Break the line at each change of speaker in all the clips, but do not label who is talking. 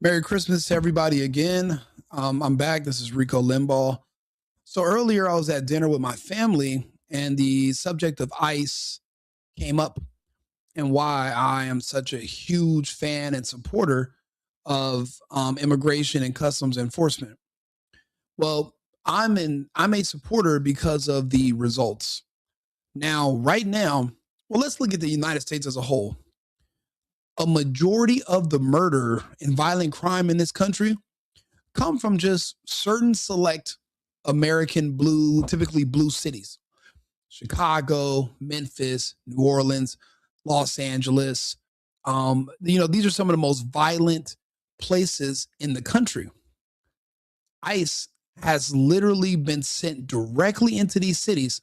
Merry Christmas to everybody again. I'm back. This is Rico Limbaugh. So earlier I was at dinner with my family and the subject of ICE came up and why I am such a huge fan and supporter of immigration and customs enforcement. Well, I'm a supporter because of the results. Now, right now, well, let's look at the United States as a whole. A majority of the murder and violent crime in this country come from just certain select American blue, typically blue cities. Chicago, Memphis, New Orleans, Los Angeles. These are some of the most violent places in the country. ICE has literally been sent directly into these cities,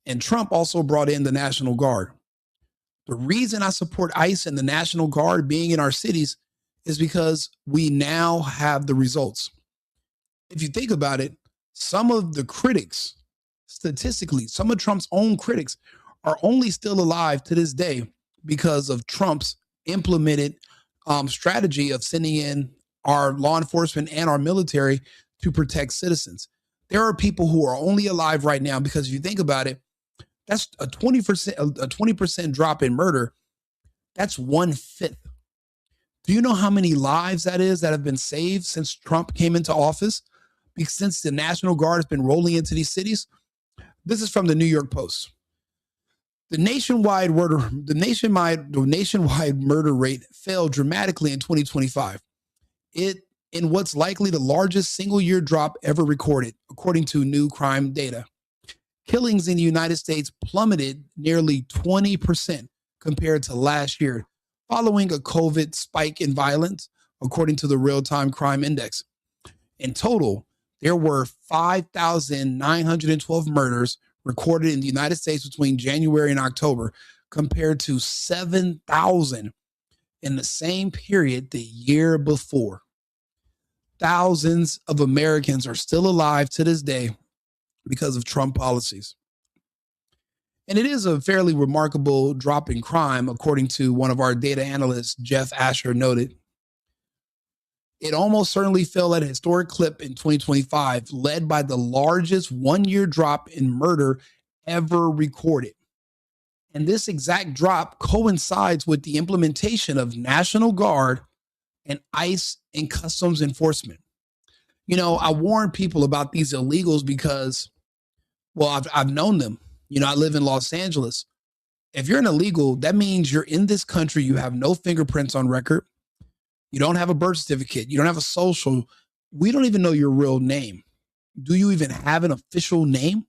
and Trump also brought in the National Guard. The reason I support ICE and the National Guard being in our cities is because we now have the results. If you think about it, some of the critics, statistically, some of Trump's own critics are only still alive to this day because of Trump's implemented strategy of sending in our law enforcement and our military to protect citizens. There are people who are only alive right now because if you think about it, that's a 20% drop in murder. That's 1/5. Do you know how many lives that is that have been saved since Trump came into office? Because since the National Guard has been rolling into these cities, this is from the New York Post. The nationwide murder rate fell dramatically in 2025. In what's likely the largest single-year drop ever recorded, according to new crime data. Killings in the United States plummeted nearly 20% compared to last year, following a COVID spike in violence, according to the Real-Time Crime Index. In total, there were 5,912 murders recorded in the United States between January and October, compared to 7,000 in the same period the year before. Thousands of Americans are still alive to this day because of Trump policies. And it is a fairly remarkable drop in crime, according to one of our data analysts, Jeff Asher, noted. It almost certainly fell at a historic clip in 2025, led by the largest one-year drop in murder ever recorded. And this exact drop coincides with the implementation of National Guard and ICE and customs enforcement. I warn people about these illegals because, well, I've known them. I live in Los Angeles. If you're an illegal, that means you're in this country. You have no fingerprints on record. You don't have a birth certificate. You don't have a social. We don't even know your real name. Do you even have an official name?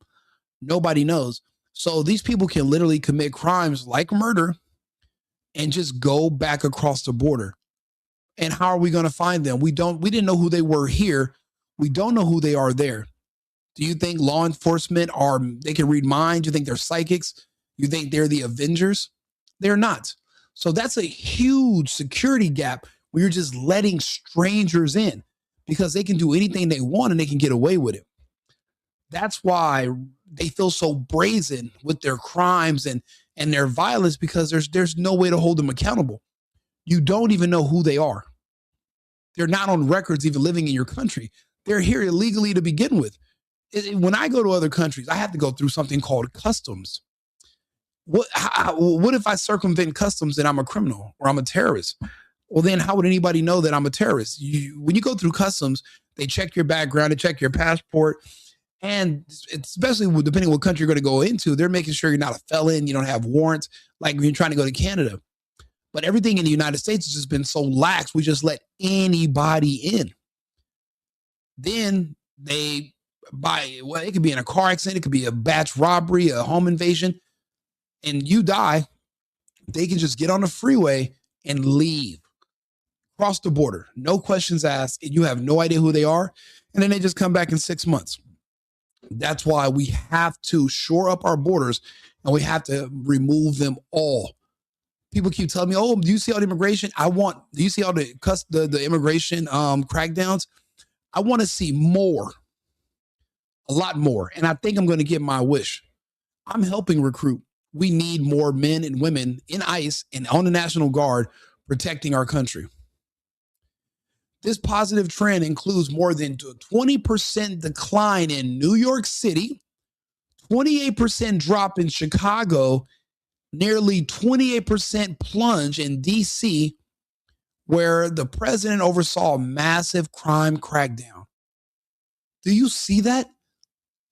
Nobody knows. So these people can literally commit crimes like murder and just go back across the border. And how are we going to find them? We didn't know who they were here. We don't know who they are there. Do you think law enforcement they can read minds? You think they're psychics? You think they're the Avengers? They're not. So that's a huge security gap where you're just letting strangers in because they can do anything they want and they can get away with it. That's why they feel so brazen with their crimes and their violence, because there's no way to hold them accountable. You don't even know who they are. They're not on records even living in your country. They're here illegally to begin with. When I go to other countries, I have to go through something called customs. What if I circumvent customs and I'm a criminal or I'm a terrorist? Well, then how would anybody know that I'm a terrorist? When you go through customs, they check your background, they check your passport, and especially depending on what country you're going to go into, they're making sure you're not a felon, you don't have warrants, like when you're trying to go to Canada. But everything in the United States has just been so lax, we just let anybody in. Then it could be in a car accident, it could be a batch robbery, a home invasion, and you die. They can just get on the freeway and leave. Cross the border, no questions asked, and you have no idea who they are, and then they just come back in 6 months. That's why we have to shore up our borders, and we have to remove them all. People keep telling me, "Oh, do you see all the immigration? Do you see all the immigration crackdowns? I want to see more, a lot more, and I think I'm going to get my wish. I'm helping recruit. We need more men and women in ICE and on the National Guard protecting our country." This positive trend includes more than a 20% decline in New York City, 28% drop in Chicago, nearly 28% plunge in DC, where the president oversaw a massive crime crackdown. Do you see that?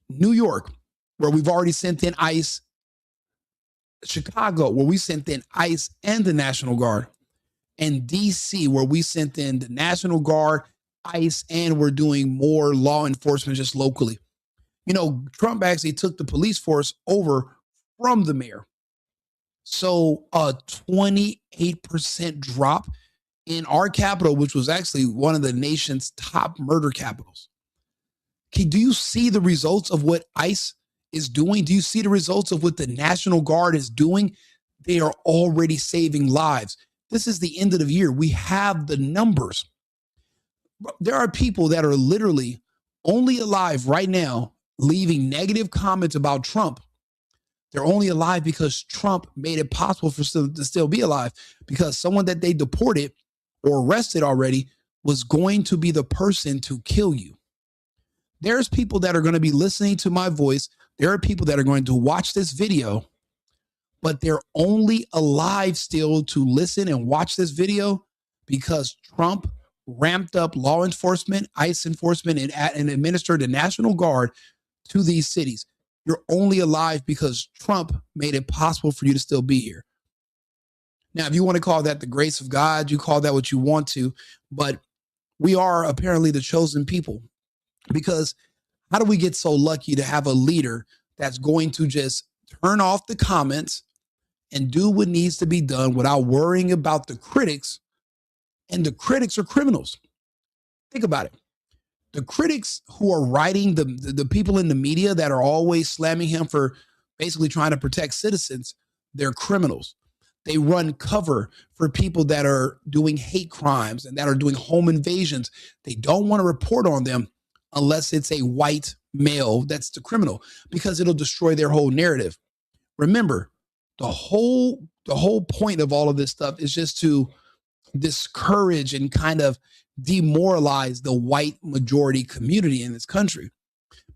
New York, where we've already sent in ICE, Chicago, where we sent in ICE and the National Guard, and DC, where we sent in the National Guard, ICE, and we're doing more law enforcement just locally. You know, Trump actually took the police force over from the mayor. So a 28% drop in our capital, which was actually one of the nation's top murder capitals. Okay, do you see the results of what ICE is doing? Do you see the results of what the National Guard is doing? They are already saving lives. This is the end of the year. We have the numbers. There are people that are literally only alive right now leaving negative comments about Trump. They're only alive because Trump made it possible for them to still be alive, because someone that they deported or arrested already was going to be the person to kill you. There's people that are going to be listening to my voice. There are people that are going to watch this video, but they're only alive still to listen and watch this video because Trump ramped up law enforcement, ICE enforcement, and administered the National Guard to these cities. You're only alive because Trump made it possible for you to still be here. Now, if you want to call that the grace of God, you call that what you want to, but we are apparently the chosen people. Because how do we get so lucky to have a leader that's going to just turn off the comments and do what needs to be done without worrying about the critics? And the critics are criminals. Think about it. The critics who are writing, the people in the media that are always slamming him for basically trying to protect citizens, they're criminals. They run cover for people that are doing hate crimes and that are doing home invasions. They don't want to report on them unless it's a white male that's the criminal, because it'll destroy their whole narrative. Remember, the whole point of all of this stuff is just to discourage and kind of demoralize the white majority community in this country.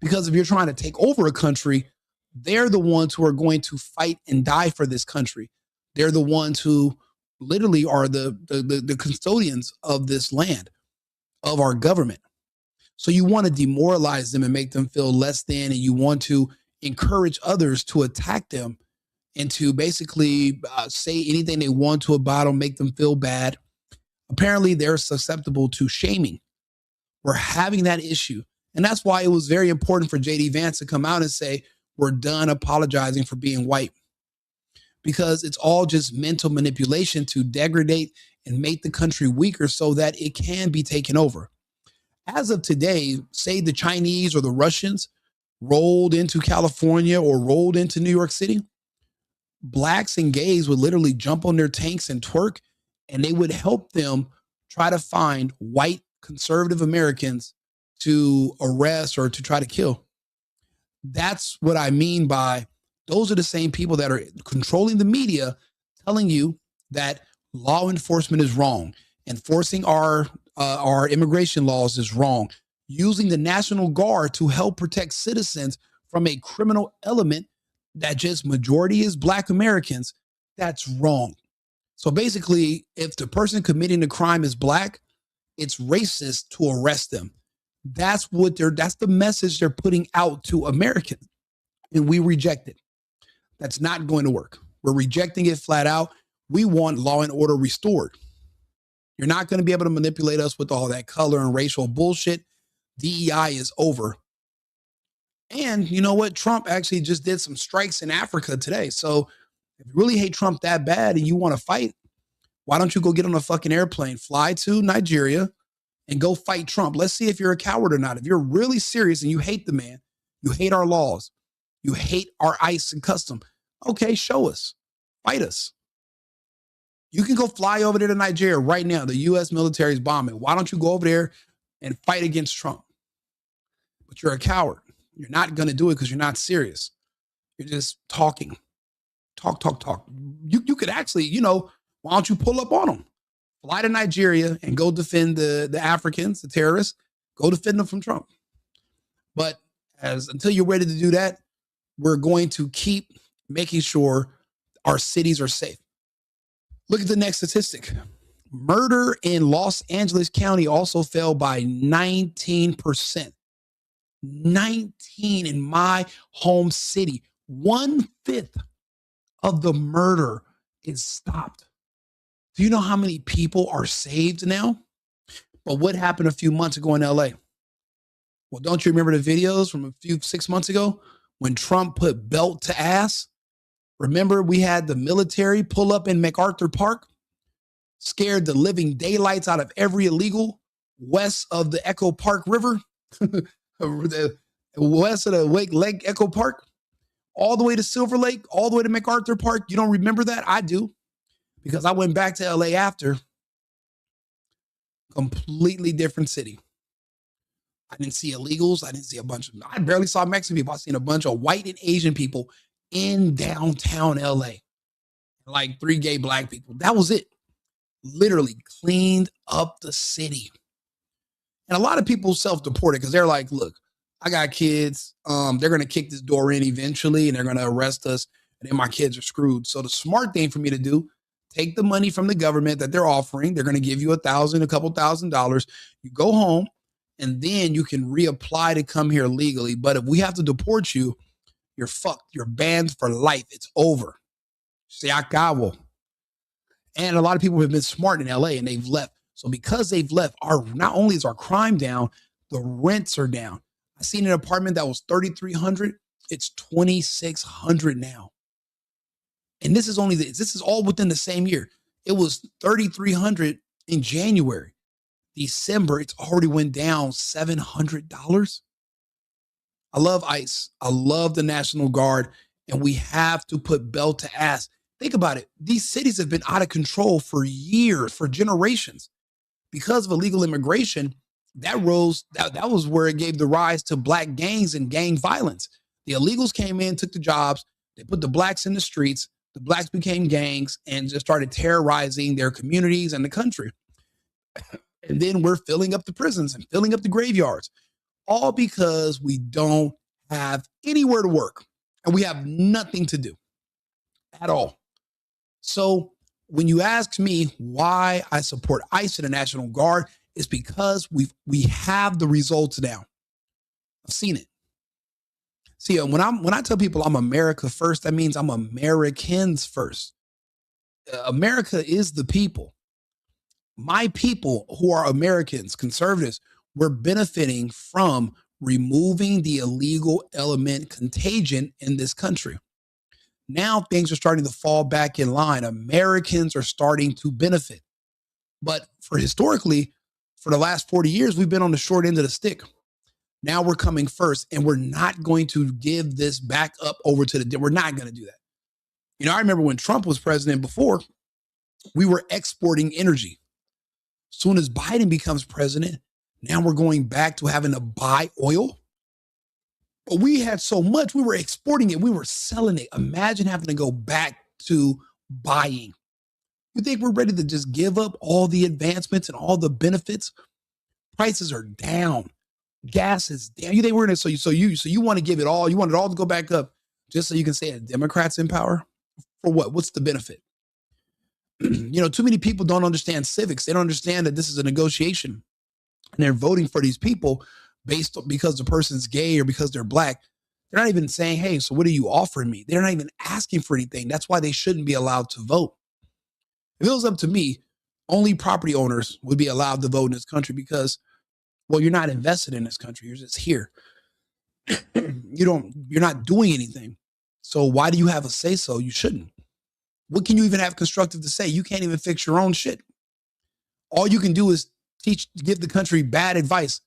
Because if you're trying to take over a country, they're the ones who are going to fight and die for this country. They're the ones who literally are the custodians of this land, of our government. So you want to demoralize them and make them feel less than, and you want to encourage others to attack them and to basically say anything they want to about them, make them feel bad. Apparently, they're susceptible to shaming. We're having that issue. And that's why it was very important for J.D. Vance to come out and say, we're done apologizing for being white. Because it's all just mental manipulation to degrade and make the country weaker so that it can be taken over. As of today, say the Chinese or the Russians rolled into California or rolled into New York City, blacks and gays would literally jump on their tanks and twerk, and they would help them try to find white conservative Americans to arrest or to try to kill. That's what I mean by those are the same people that are controlling the media, telling you that law enforcement is wrong, enforcing our immigration laws is wrong, using the National Guard to help protect citizens from a criminal element that just majority is black Americans. That's wrong. So basically, if the person committing the crime is black, it's racist to arrest them. That's the message they're putting out to Americans. And we reject it. That's not going to work. We're rejecting it flat out. We want law and order restored. You're not going to be able to manipulate us with all that color and racial bullshit. DEI is over. And you know what? Trump actually just did some strikes in Africa today. So if you really hate Trump that bad and you want to fight, why don't you go get on a fucking airplane, fly to Nigeria, and go fight Trump? Let's see if you're a coward or not. If you're really serious and you hate the man, you hate our laws, you hate our ICE and custom, okay, show us. Fight us. You can go fly over there to Nigeria right now. The U.S. military is bombing. Why don't you go over there and fight against Trump? But you're a coward. You're not going to do it because you're not serious. You're just talking. Talk. You could actually, why don't you pull up on them? Fly to Nigeria and go defend the Africans, the terrorists. Go defend them from Trump. But until you're ready to do that, we're going to keep making sure our cities are safe. Look at the next statistic. Murder in Los Angeles County also fell by 19%. 19 in my home city. 1/5 of the murder is stopped. Do you know how many people are saved now? But what happened a few months ago in LA? Well, don't you remember the videos from 6 months ago when Trump put belt to ass? Remember, we had the military pull up in MacArthur Park, scared the living daylights out of every illegal west of the Echo Park River, west of the Lake Echo Park, all the way to Silver Lake, all the way to MacArthur Park. You don't remember that? I do, because I went back to LA after. Completely different city. I didn't see illegals. I barely saw Mexican people. I seen a bunch of white and Asian people in downtown LA. Like 3 gay black people. That was it. Literally cleaned up the city. And a lot of people self-deported because they're like, look, I got kids. They're going to kick this door in eventually and they're going to arrest us. And then my kids are screwed. So the smart thing for me to do, take the money from the government that they're offering. They're going to give you a couple $1,000. You go home and then you can reapply to come here legally. But if we have to deport you, you're fucked. You're banned for life. It's over. Se acabó. And a lot of people have been smart in LA and they've left. So because they've left, not only is our crime down, the rents are down. I seen an apartment that was $3,300. It's $2,600 now. And this is all within the same year. It was $3,300 in January. December, it's already went down $700. I love ICE. I love the National Guard. And we have to put belt to ass. Think about it. These cities have been out of control for years, for generations. Because of illegal immigration, that was where it gave the rise to black gangs and gang violence. The illegals came in, took the jobs. They put the blacks in the streets. The blacks became gangs and just started terrorizing their communities and the country. And then we're filling up the prisons and filling up the graveyards, all because we don't have anywhere to work and we have nothing to do at all. So when you ask me why I support ICE and the National Guard, it's because we have the results now. I've seen it. See, when I tell people I'm America first, that means I'm Americans first. America is the people. My people who are Americans, conservatives, we're benefiting from removing the illegal element contagion in this country. Now things are starting to fall back in line. Americans are starting to benefit. But historically, for the last 40 years, we've been on the short end of the stick. Now we're coming first, and we're not going to give this back up over to we're not going to do that. You know, I remember when Trump was president before, we were exporting energy. Soon as Biden becomes president, now we're going back to having to buy oil. But we had so much, we were exporting it, we were selling it. Imagine having to go back to buying. You think we're ready to just give up all the advancements and all the benefits? Prices are down. Gas is down. You think we're gonna so you want to give it all? You want it all to go back up just so you can say a Democrat's in power? For what? What's the benefit? You know, too many people don't understand civics. They don't understand that this is a negotiation, and they're voting for these people because the person's gay or because they're black. They're not even saying, "Hey, so what are you offering me?" They're not even asking for anything. That's why they shouldn't be allowed to vote. If it was up to me, only property owners would be allowed to vote in this country because, well, you're not invested in this country. You're just here. You're not doing anything. So why do you have a say so? You shouldn't. What can you even have constructive to say? You can't even fix your own shit. All you can do is give the country bad advice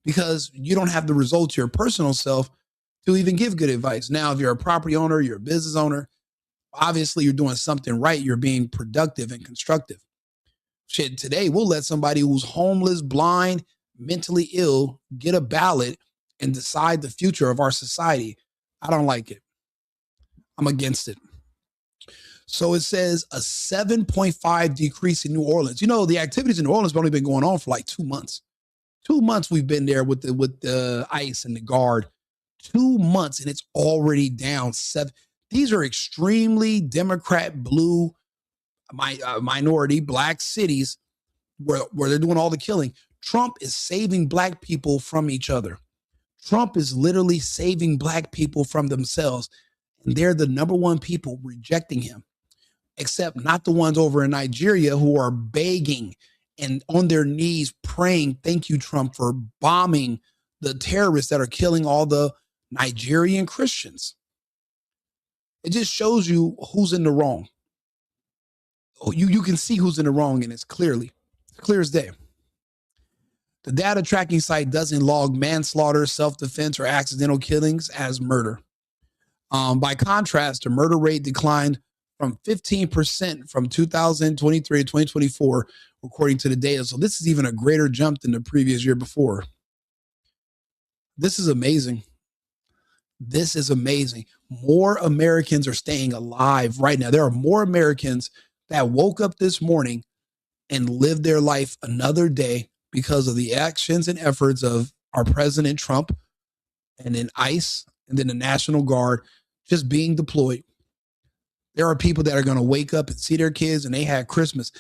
because you don't have the results to your personal self to even give good advice. Now, if you're a property owner, you're a business owner, obviously you're doing something right. You're being productive and constructive. Shit, today we'll let somebody who's homeless, blind, mentally ill get a ballot and decide the future of our society. I don't like it. I'm against it. So it says a 7.5 decrease in New Orleans. You know, the activities in New Orleans have only been going on for like 2 months. 2 months we've been there with the ICE and the guard. 2 months and it's already down seven. These are extremely Democrat blue minority black cities where they're doing all the killing. Trump is saving black people from each other. Trump is literally saving black people from themselves. And they're the number one people rejecting him, except not the ones over in Nigeria who are begging and on their knees praying, thank you, Trump, for bombing the terrorists that are killing all the Nigerian Christians. It just shows you who's in the wrong. You can see who's in the wrong, and it's clear as day. The data tracking site doesn't log manslaughter, self-defense, or accidental killings as murder. By contrast, the murder rate declined from 15% from 2023 to 2024, according to the data. So this is even a greater jump than the previous year before. This is amazing. This is amazing. More Americans are staying alive right now. There are more Americans that woke up this morning and lived their life another day because of the actions and efforts of our President Trump and then ICE and then the National Guard just being deployed. There are people that are going to wake up and see their kids and they had Christmas.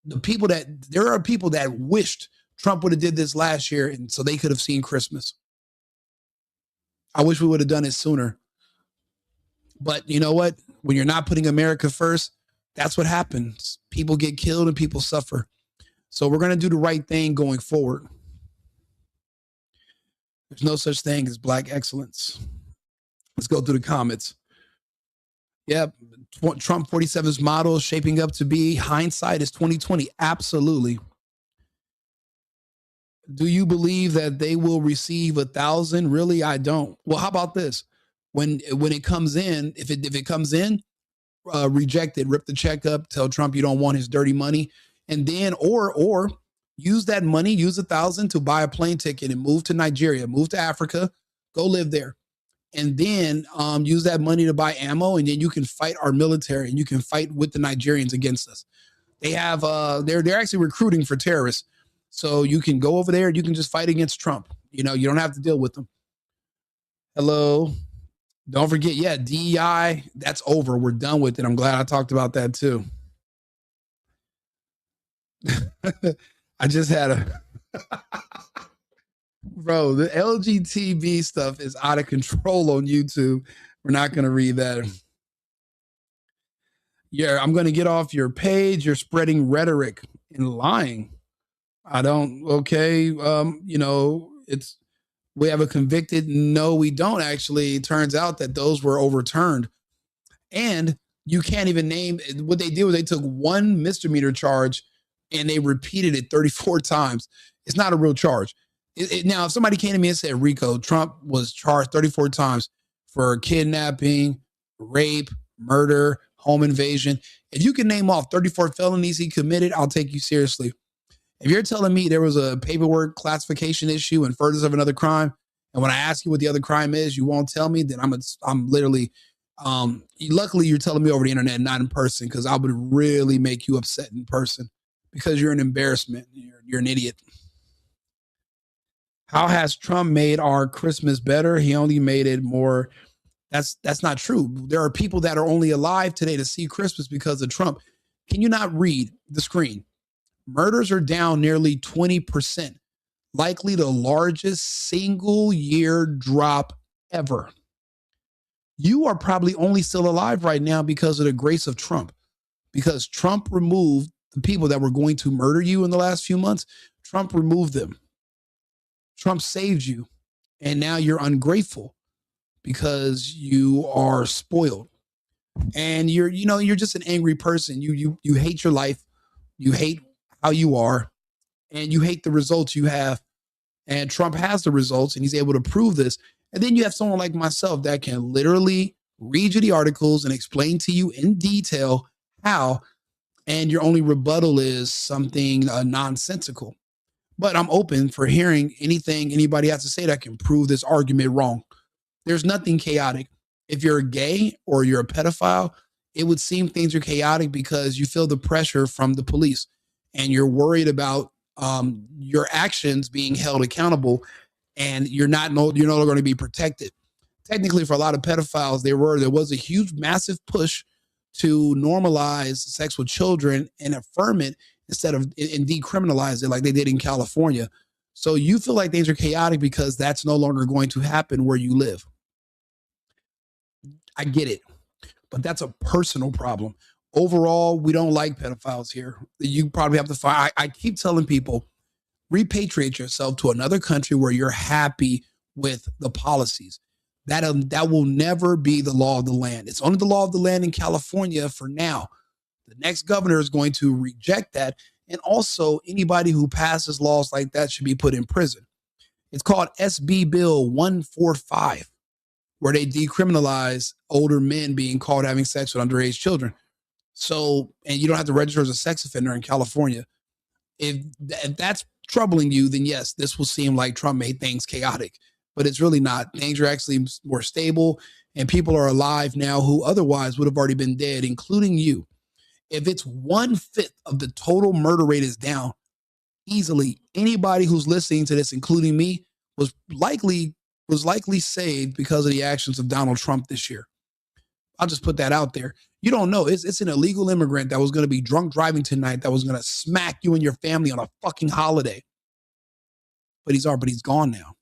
There are people that wished Trump would have did this last year and so they could have seen Christmas. I wish we would have done it sooner. But you know what? When you're not putting America first, that's what happens. People get killed and people suffer. So we're going to do the right thing going forward. There's no such thing as black excellence. Let's go through the comments. Yep. Trump 47's model is shaping up to be hindsight is 2020. Absolutely. Do you believe that they will receive 1,000? Really, I don't. Well, how about this? When it comes in, if it comes in, reject it, rip the check up, tell Trump you don't want his dirty money, and then or use that money, use 1,000 to buy a plane ticket and move to Nigeria, move to Africa, go live there, and then use that money to buy ammo, and then you can fight our military and you can fight with the Nigerians against us. They have they're actually recruiting for terrorists. So you can go over there and you can just fight against Trump. You know, you don't have to deal with them. Hello. Don't forget, yeah, DEI, that's over. We're done with it. I'm glad I talked about that too. I just had a bro, the LGTB stuff is out of control on YouTube. We're not going to read that. Yeah, I'm going to get off your page. You're spreading rhetoric and lying. I don't, okay. You know, we have a convicted. No, we don't actually. It turns out that those were overturned. And you can't even name what they did was they took one misdemeanor charge and they repeated it 34 times. It's not a real charge. Now, if somebody came to me and said, Rico, Trump was charged 34 times for kidnapping, rape, murder, home invasion. If you can name off 34 felonies he committed, I'll take you seriously. If you're telling me there was a paperwork classification issue and furtherance of another crime, and when I ask you what the other crime is, you won't tell me, then I'm literally, luckily you're telling me over the internet, not in person, because I would really make you upset in person because you're an embarrassment. You're an idiot. How has Trump made our Christmas better? He only made it more. That's not true. There are people that are only alive today to see Christmas because of Trump. Can you not read the screen? Murders are down nearly 20%, likely the largest single year drop ever. You are probably only still alive right now because of the grace of Trump, because Trump removed the people that were going to murder you in the last few months. Trump removed them. Trump saved you. And now you're ungrateful because you are spoiled. And you're just an angry person. You hate your life. You hate how you are, and you hate the results you have. And Trump has the results, and he's able to prove this. And then you have someone like myself that can literally read you the articles and explain to you in detail how, and your only rebuttal is something nonsensical. But I'm open for hearing anything anybody has to say that can prove this argument wrong. There's nothing chaotic. If you're gay or you're a pedophile, it would seem things are chaotic because you feel the pressure from the police and you're worried about your actions being held accountable, and you're no longer going to be protected. Technically, for a lot of pedophiles, there was a huge, massive push to normalize sex with children and affirm it instead of and decriminalize it like they did in California. So you feel like things are chaotic because that's no longer going to happen where you live. I get it, but that's a personal problem. Overall, we don't like pedophiles here. You probably have to find. I keep telling people, repatriate yourself to another country where you're happy with the policies. That will never be the law of the land. It's only the law of the land in California for now. The next governor is going to reject that. And also, anybody who passes laws like that should be put in prison. It's called SB Bill 145, where they decriminalize older men being caught having sex with underage children. So, and you don't have to register as a sex offender in California. If that's troubling you, then yes, this will seem like Trump made things chaotic, but it's really not. Things are actually more stable, and people are alive now who otherwise would have already been dead, including you. If it's 1/5 of the total murder rate is down, easily anybody who's listening to this, including me, was likely saved because of the actions of Donald Trump this year. I'll just put that out there. You don't know. It's an illegal immigrant that was going to be drunk driving tonight that was going to smack you and your family on a fucking holiday. But he's gone now.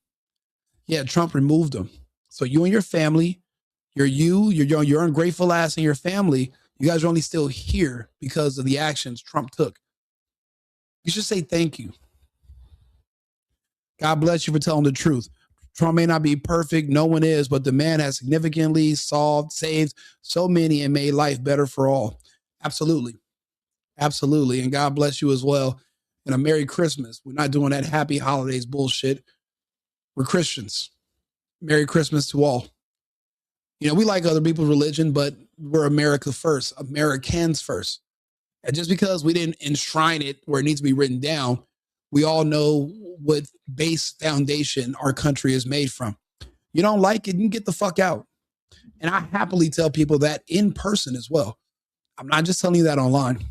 Yeah, Trump removed him. So you and your family, your ungrateful ass and your family, you guys are only still here because of the actions Trump took. You should say thank you. God bless you for telling the truth. Trump may not be perfect. No one is, but the man has significantly saved so many and made life better for all. Absolutely. Absolutely. And God bless you as well. And a Merry Christmas. We're not doing that happy holidays bullshit. We're Christians. Merry Christmas to all. You know, we like other people's religion, but we're America first, Americans first. And just because we didn't enshrine it where it needs to be written down, we all know what base foundation our country is made from. You don't like it, you can get the fuck out. And I happily tell people that in person as well. I'm not just telling you that online.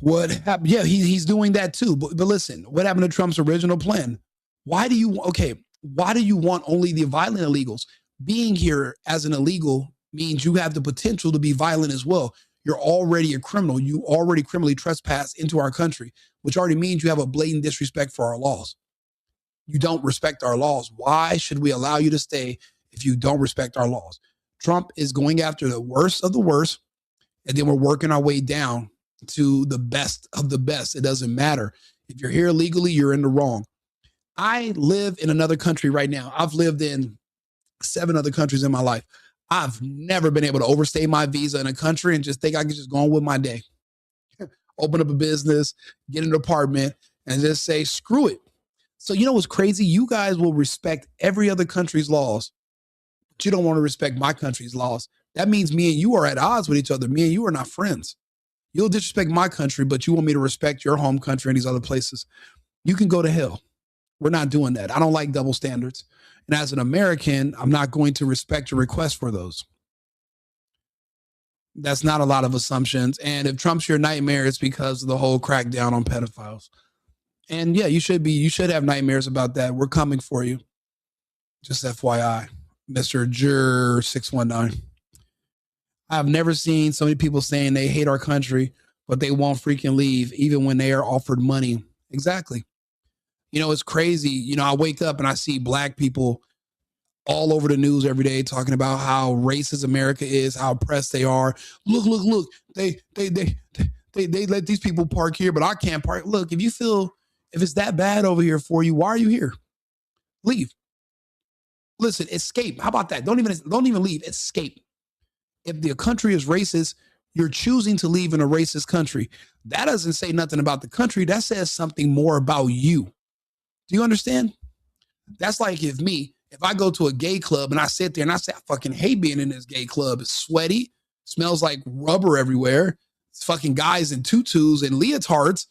What happened? Yeah, he's doing that too. But listen, what happened to Trump's original plan? Why do you want only the violent illegals? Being here as an illegal means you have the potential to be violent as well. You're already a criminal. You already criminally trespass into our country, which already means you have a blatant disrespect for our laws. You don't respect our laws. Why should we allow you to stay if you don't respect our laws? Trump is going after the worst of the worst, and then we're working our way down to the best of the best. It doesn't matter. If you're here illegally, you're in the wrong. I live in another country right now. I've lived in 7 other countries in my life. I've never been able to overstay my visa in a country and just think I can just go on with my day. Open up a business, get an apartment, and just say, screw it. So you know what's crazy? You guys will respect every other country's laws, but you don't want to respect my country's laws. That means me and you are at odds with each other. Me and you are not friends. You'll disrespect my country, but you want me to respect your home country and these other places. You can go to hell. We're not doing that. I don't like double standards. And as an American, I'm not going to respect your request for those. That's not a lot of assumptions. And if Trump's your nightmare, it's because of the whole crackdown on pedophiles. And yeah, you should have nightmares about that. We're coming for you. Just FYI, Mr. Jur 619. I've never seen so many people saying they hate our country, but they won't freaking leave, even when they are offered money. Exactly. You know, it's crazy. You know, I wake up and I see black people all over the news every day talking about how racist America is, how oppressed they are. Look. They let these people park here, but I can't park. Look, if it's that bad over here for you, why are you here? Leave. Listen, escape. How about that? Don't even leave. Escape. If the country is racist, you're choosing to leave in a racist country. That doesn't say nothing about the country. That says something more about you. Do you understand? That's like if I go to a gay club and I sit there and I say, I fucking hate being in this gay club. It's sweaty, smells like rubber everywhere. It's fucking guys in tutus and leotards.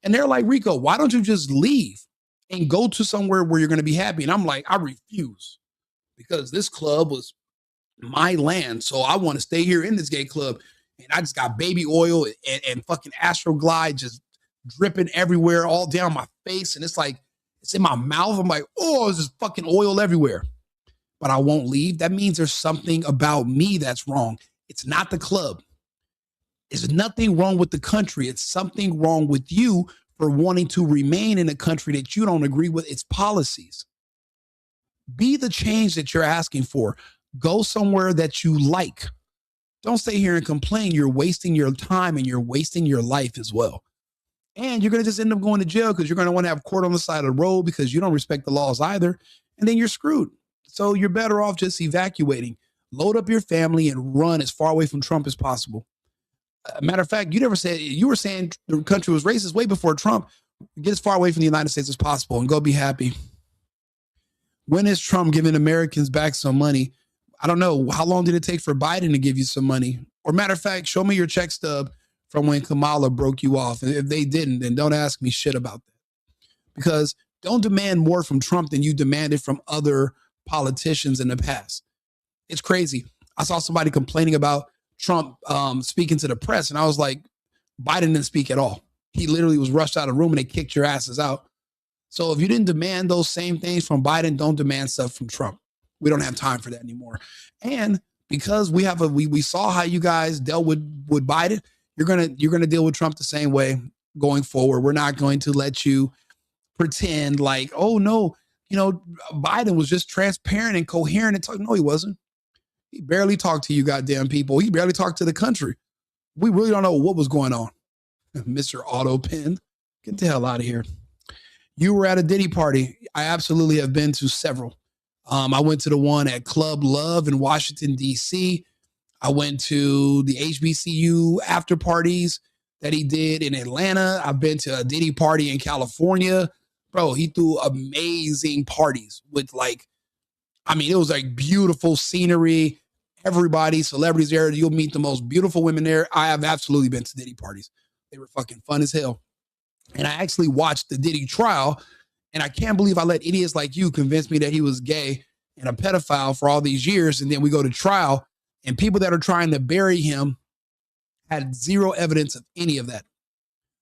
And they're like, Rico, why don't you just leave and go to somewhere where you're going to be happy? And I'm like, I refuse, because this club was my land. So I want to stay here in this gay club. And I just got baby oil and fucking Astroglide just dripping everywhere, all down my face. And it's like, it's in my mouth. I'm like, oh, there's just fucking oil everywhere. But I won't leave. That means there's something about me that's wrong. It's not the club. There's nothing wrong with the country. It's something wrong with you for wanting to remain in a country that you don't agree with its policies. Be the change that you're asking for. Go somewhere that you like. Don't stay here and complain. You're wasting your time and you're wasting your life as well. And you're going to just end up going to jail because you're going to want to have court on the side of the road because you don't respect the laws either. And then you're screwed. So you're better off just evacuating. Load up your family and run as far away from Trump as possible. Matter of fact, you were saying the country was racist way before Trump. Get as far away from the United States as possible and go be happy. When is Trump giving Americans back some money? I don't know. How long did it take for Biden to give you some money? Or matter of fact, show me your check stub from when Kamala broke you off. And if they didn't, then don't ask me shit about that. Because don't demand more from Trump than you demanded from other politicians in the past. It's crazy. I saw somebody complaining about Trump speaking to the press, and I was like, Biden didn't speak at all. He literally was rushed out of the room and they kicked your asses out. So if you didn't demand those same things from Biden, don't demand stuff from Trump. We don't have time for that anymore. And because we saw how you guys dealt with Biden, you're gonna deal with Trump the same way going forward. We're not going to let you pretend like, oh no, Biden was just transparent and coherent and talk. No, he wasn't. He barely talked to you goddamn people. He barely talked to the country. We really don't know what was going on. Mr. Autopen, get the hell out of here. You were at a Diddy party. I absolutely have been to several. I went to the one at Club Love in Washington, D.C. I went to the HBCU after parties that he did in Atlanta. I've been to a Diddy party in California. Bro, he threw amazing parties with it was like beautiful scenery. Everybody, celebrities there. You'll meet the most beautiful women there. I have absolutely been to Diddy parties. They were fucking fun as hell. And I actually watched the Diddy trial, and I can't believe I let idiots like you convince me that he was gay and a pedophile for all these years. And then we go to trial, and people that are trying to bury him had zero evidence of any of that.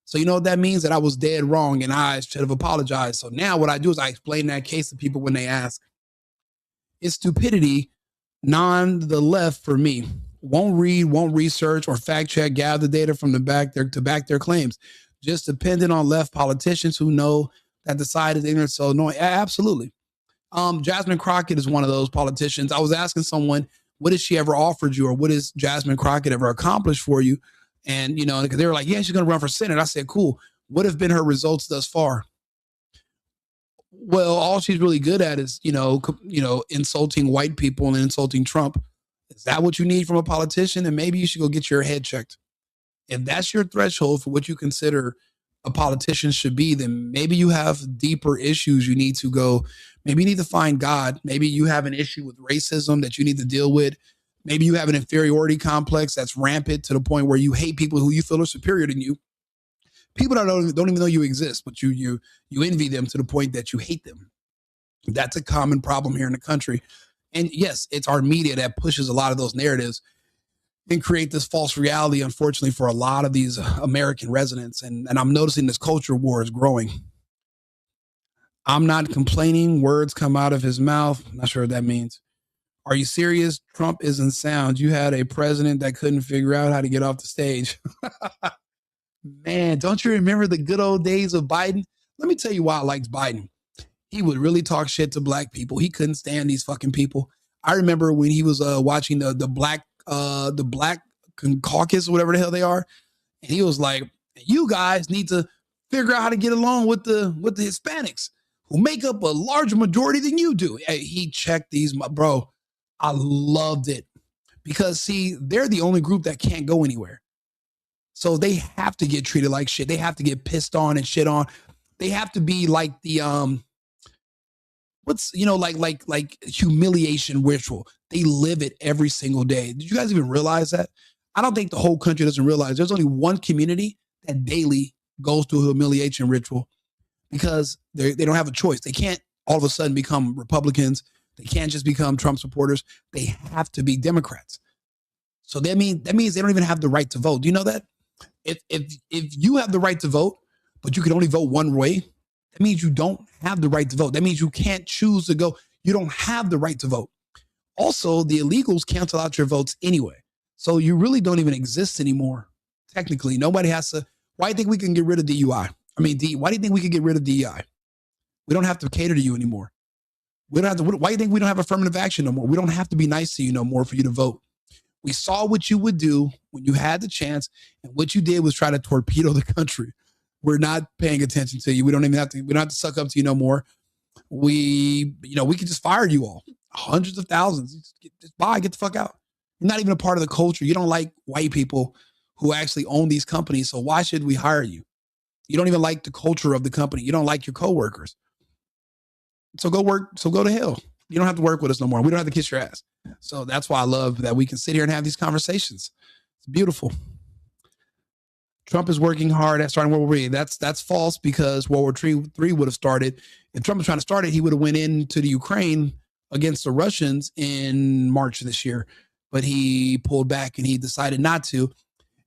So you know what that means? That I was dead wrong, and I should have apologized. So now what I do is I explain that case to people when they ask. It's stupidity, the left for me. Won't read, won't research or fact check, gather data from to back their claims. Just dependent on left politicians who know that the side is ignorant. So no, absolutely. Jasmine Crockett is one of those politicians. I was asking someone, what has she ever offered you, or what has Jasmine Crockett ever accomplished for you? And because they were like, yeah, she's going to run for Senate. I said, cool. What have been her results thus far? Well, all she's really good at is, insulting white people and insulting Trump. Is that what you need from a politician? And maybe you should go get your head checked. If that's your threshold for what you consider a politician should be, then maybe you have deeper issues you need to go. Maybe you need to find God. Maybe you have an issue with racism that you need to deal with. Maybe you have an inferiority complex that's rampant to the point where you hate people who you feel are superior than you. People that don't even know you exist, but you envy them to the point that you hate them. That's a common problem here in the country. And yes, it's our media that pushes a lot of those narratives and create this false reality, unfortunately, for a lot of these American residents. And I'm noticing this culture war is growing. I'm not complaining. Words come out of his mouth. I'm not sure what that means. Are you serious? Trump isn't sound. You had a president that couldn't figure out how to get off the stage. Man, don't you remember the good old days of Biden? Let me tell you why I liked Biden. He would really talk shit to black people. He couldn't stand these fucking people. I remember when he was watching the black caucus, whatever the hell they are, and he was like, "You guys need to figure out how to get along with the Hispanics who make up a larger majority than you do." He checked these, bro. I loved it because see, they're the only group that can't go anywhere. So they have to get treated like shit. They have to get pissed on and shit on. They have to be like the like humiliation ritual. They live it every single day. Did you guys even realize that? I don't think the whole country doesn't realize there's only one community that daily goes through a humiliation ritual because they don't have a choice. They can't all of a sudden become Republicans. They can't just become Trump supporters. They have to be Democrats. So that means they don't even have the right to vote. Do you know that? If you have the right to vote, but you can only vote one way, that means you don't have the right to vote. That means you can't choose to go. You don't have the right to vote. Also, the illegals cancel out your votes anyway. So you really don't even exist anymore. Technically, nobody has to. Why do you think we can get rid of DUI? Why do you think we can get rid of DEI? We don't have to cater to you anymore. We don't have to. Why do you think we don't have affirmative action no more? We don't have to be nice to you no more for you to vote. We saw what you would do when you had the chance, and what you did was try to torpedo the country. We're not paying attention to you. We don't have to suck up to you no more. We can just fire you all. Hundreds of thousands. Just bye, get the fuck out. You're not even a part of the culture. You don't like white people who actually own these companies. So why should we hire you? You don't even like the culture of the company. You don't like your coworkers. So go work. So go to hell. You don't have to work with us no more. We don't have to kiss your ass. So that's why I love that we can sit here and have these conversations. It's beautiful. Trump is working hard at starting World War III. That's false, because World War III would have started. If Trump was trying to start it, he would have went into the Ukraine against the Russians in March of this year. But he pulled back and he decided not to.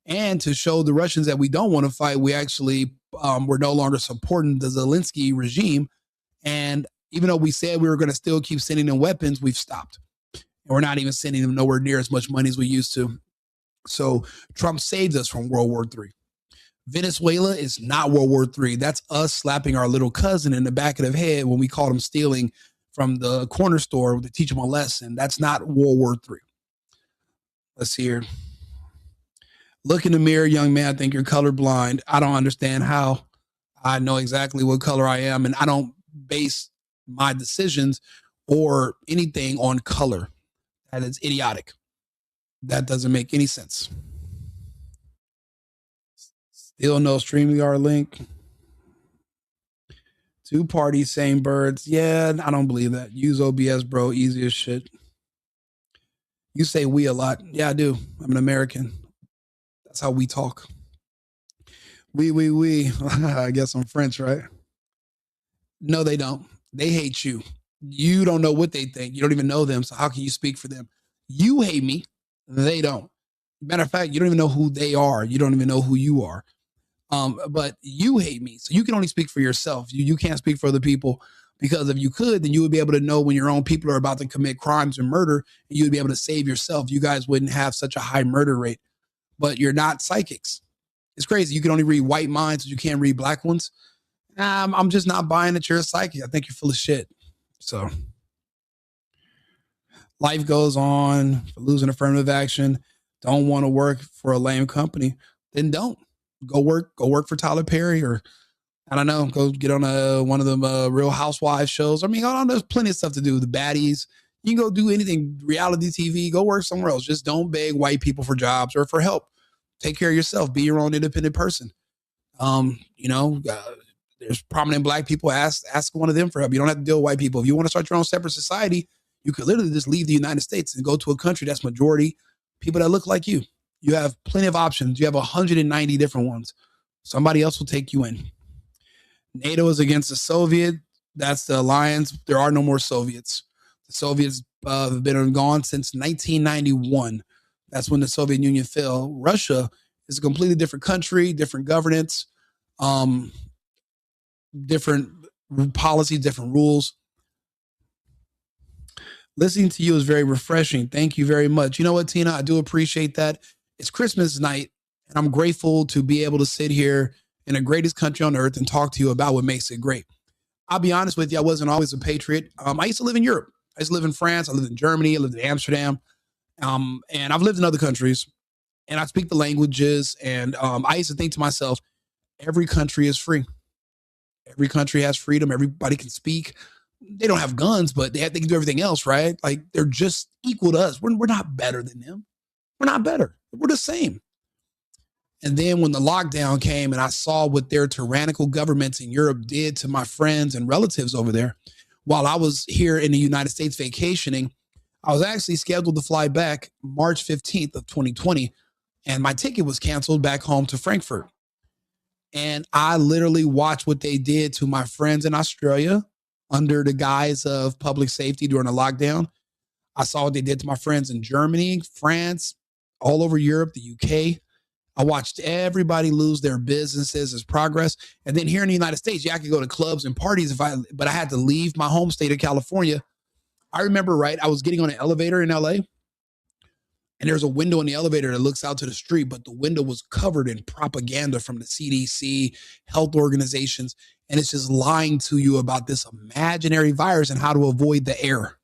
And to show the Russians that we don't want to fight, we actually we're no longer supporting the Zelensky regime. And even though we said we were going to still keep sending them weapons, we've stopped. And we're not even sending them nowhere near as much money as we used to. So Trump saved us from World War III. Venezuela is not World War III. That's us slapping our little cousin in the back of the head when we caught him stealing from the corner store to teach him a lesson. That's not World War III. Let's see here. Look in the mirror, young man. I think you're colorblind. I don't understand how. I know exactly what color I am, and I don't base my decisions or anything on color. That is idiotic. That doesn't make any sense. Still no StreamYard link. Two parties, same birds. Yeah, I don't believe that. Use OBS, bro. Easy as shit. You say we a lot. Yeah, I do. I'm an American. That's how we talk. We. I guess I'm French, right? No, they don't. They hate you. You don't know what they think. You don't even know them. So how can you speak for them? You hate me. They don't. Matter of fact, you don't even know who they are. You don't even know who you are. But you hate me. So you can only speak for yourself. You can't speak for other people, because if you could, then you would be able to know when your own people are about to commit crimes and murder, and you would be able to save yourself. You guys wouldn't have such a high murder rate, but you're not psychics. It's crazy. You can only read white minds, but you can't read black ones. I'm just not buying that you're a psychic. I think you're full of shit. So life goes on. For losing affirmative action, don't want to work for a lame company, then don't. Go work for Tyler Perry, or I don't know, go get on one of them Real Housewives shows. I mean, there's plenty of stuff to do. The baddies, you can go do anything, reality TV, go work somewhere else. Just don't beg white people for jobs or for help. Take care of yourself. Be your own independent person. There's prominent black people. Ask one of them for help. You don't have to deal with white people. If you want to start your own separate society, you could literally just leave the United States and go to a country that's majority people that look like you. You have plenty of options. You have 190 different ones. Somebody else will take you in. NATO is against the Soviet. That's the alliance. There are no more Soviets. The Soviets have been gone since 1991. That's when the Soviet Union fell. Russia is a completely different country, different governance, different policies, different rules. Listening to you is very refreshing. Thank you very much. You know what, Tina? I do appreciate that. It's Christmas night, and I'm grateful to be able to sit here in the greatest country on earth and talk to you about what makes it great. I'll be honest with you, I wasn't always a patriot. I used to live in Europe. I used to live in France. I lived in Germany. I lived in Amsterdam. And I've lived in other countries, and I speak the languages. And I used to think to myself, every country is free. Every country has freedom. Everybody can speak. They don't have guns, but they can do everything else, right? Like, they're just equal to us. We're not better than them. We're not better. We're the same. And then when the lockdown came and I saw what their tyrannical governments in Europe did to my friends and relatives over there, while I was here in the United States vacationing, I was actually scheduled to fly back March 15th of 2020, and my ticket was canceled back home to Frankfurt. And I literally watched what they did to my friends in Australia, under the guise of public safety during the lockdown. I saw what they did to my friends in Germany, France, all over Europe, the UK. I watched everybody lose their businesses as progress. And then here in the United States, yeah, I could go to clubs and parties but I had to leave my home state of California. I remember, right, I was getting on an elevator in LA, and there's a window in the elevator that looks out to the street, but the window was covered in propaganda from the CDC, health organizations, and it's just lying to you about this imaginary virus and how to avoid the air.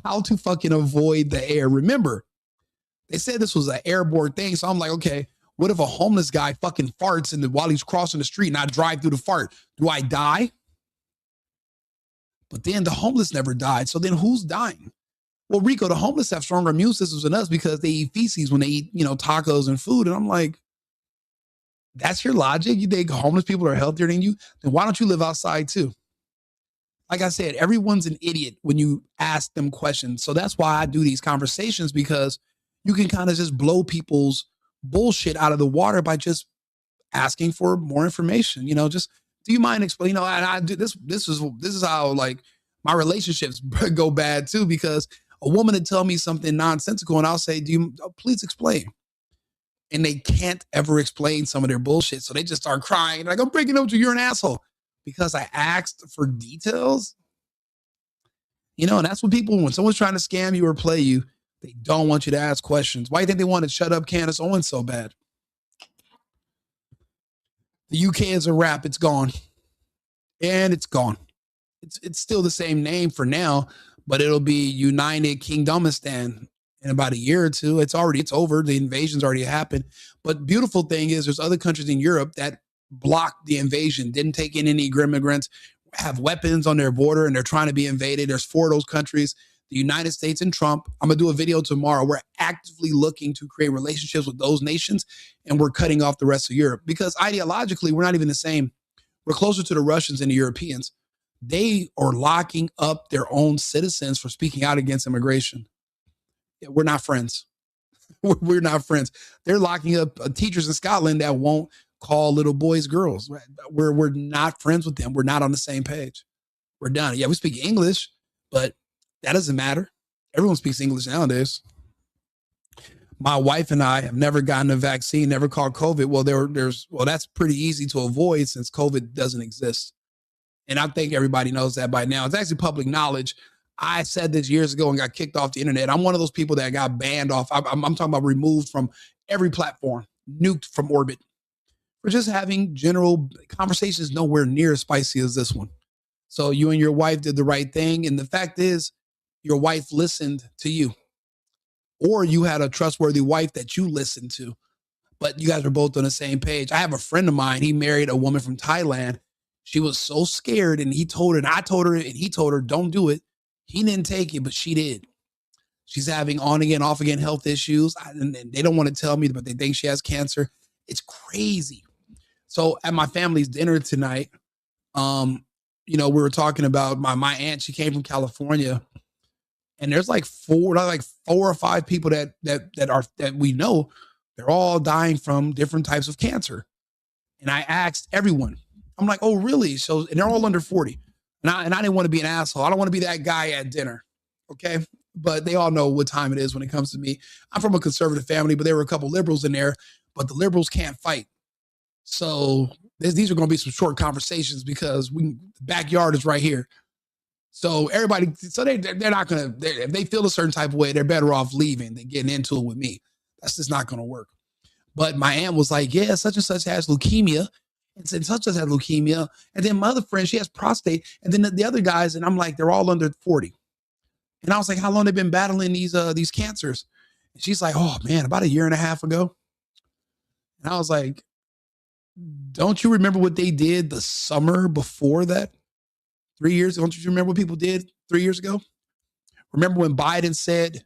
How to fucking avoid the air. Remember, they said this was an airborne thing, so I'm like, okay, what if a homeless guy fucking farts while he's crossing the street and I drive through the fart? Do I die? But then the homeless never died, so then who's dying? Well, Rico, the homeless have stronger immune systems than us because they eat feces when they eat, tacos and food. And I'm like, that's your logic? You think homeless people are healthier than you? Then why don't you live outside too? Like I said, everyone's an idiot when you ask them questions. So that's why I do these conversations, because you can kind of just blow people's bullshit out of the water by just asking for more information. Just, do you mind explaining? And I do this. This is how like my relationships go bad too, because a woman would tell me something nonsensical and I'll say, please explain? And they can't ever explain some of their bullshit. So they just start crying. Like, I'm breaking up with you. You're an asshole. Because I asked for details. And that's what people, when someone's trying to scam you or play you, they don't want you to ask questions. Why do you think they want to shut up Candace Owens so bad? The UK is a wrap. It's gone. And it's gone. It's still the same name for now, but it'll be United Kingdomistan in about a year or two. It's over. The invasion's already happened. But beautiful thing is there's other countries in Europe that blocked the invasion, didn't take in any immigrants, have weapons on their border, and they're trying to be invaded. There's 4 of those countries. The United States and Trump. I'm going to do a video tomorrow. We're actively looking to create relationships with those nations, and we're cutting off the rest of Europe because ideologically, we're not even the same. We're closer to the Russians and the Europeans. They are locking up their own citizens for speaking out against immigration. We're not friends. We're not friends. They're locking up teachers in Scotland that won't call little boys girls. We're not friends with them. We're not on the same page. We're done. Yeah, we speak English, but that doesn't matter. Everyone speaks English nowadays. My wife and I have never gotten a vaccine, never caught COVID. Well, that's pretty easy to avoid since COVID doesn't exist. And I think everybody knows that by now. It's actually public knowledge. I said this years ago and got kicked off the internet. I'm one of those people that got banned off. I'm talking about removed from every platform, nuked from orbit. For just having general conversations nowhere near as spicy as this one. So you and your wife did the right thing. And the fact is, your wife listened to you. Or you had a trustworthy wife that you listened to. But you guys were both on the same page. I have a friend of mine. He married a woman from Thailand. She was so scared. And he told her, and I told her, and he told her, don't do it. He didn't take it, but she did. She's having on again, off again health issues. And they don't want to tell me, but they think she has cancer. It's crazy. So at my family's dinner tonight, we were talking about my aunt. She came from California, and there's like four or five people that we know. They're all dying from different types of cancer. And I asked everyone, I'm like, oh, really? So, and they're all under 40. And I didn't want to be an asshole. I don't want to be that guy at dinner. Okay. But they all know what time it is when it comes to me. I'm from a conservative family, but there were a couple liberals in there, but the liberals can't fight. So these are going to be some short conversations because the backyard is right here. So everybody, so they're not going to, if they feel a certain type of way, they're better off leaving than getting into it with me. That's just not going to work. But my aunt was like, yeah, such and such has leukemia. And said, such and such has leukemia. And then my other friend, she has prostate. And then the other guys, and I'm like, they're all under 40. And I was like, how long they been battling these cancers? And she's like, oh man, about a year and a half ago. And I was like, don't you remember what they did the summer before that? 3 years ago? Don't you remember what people did 3 years ago? Remember when Biden said,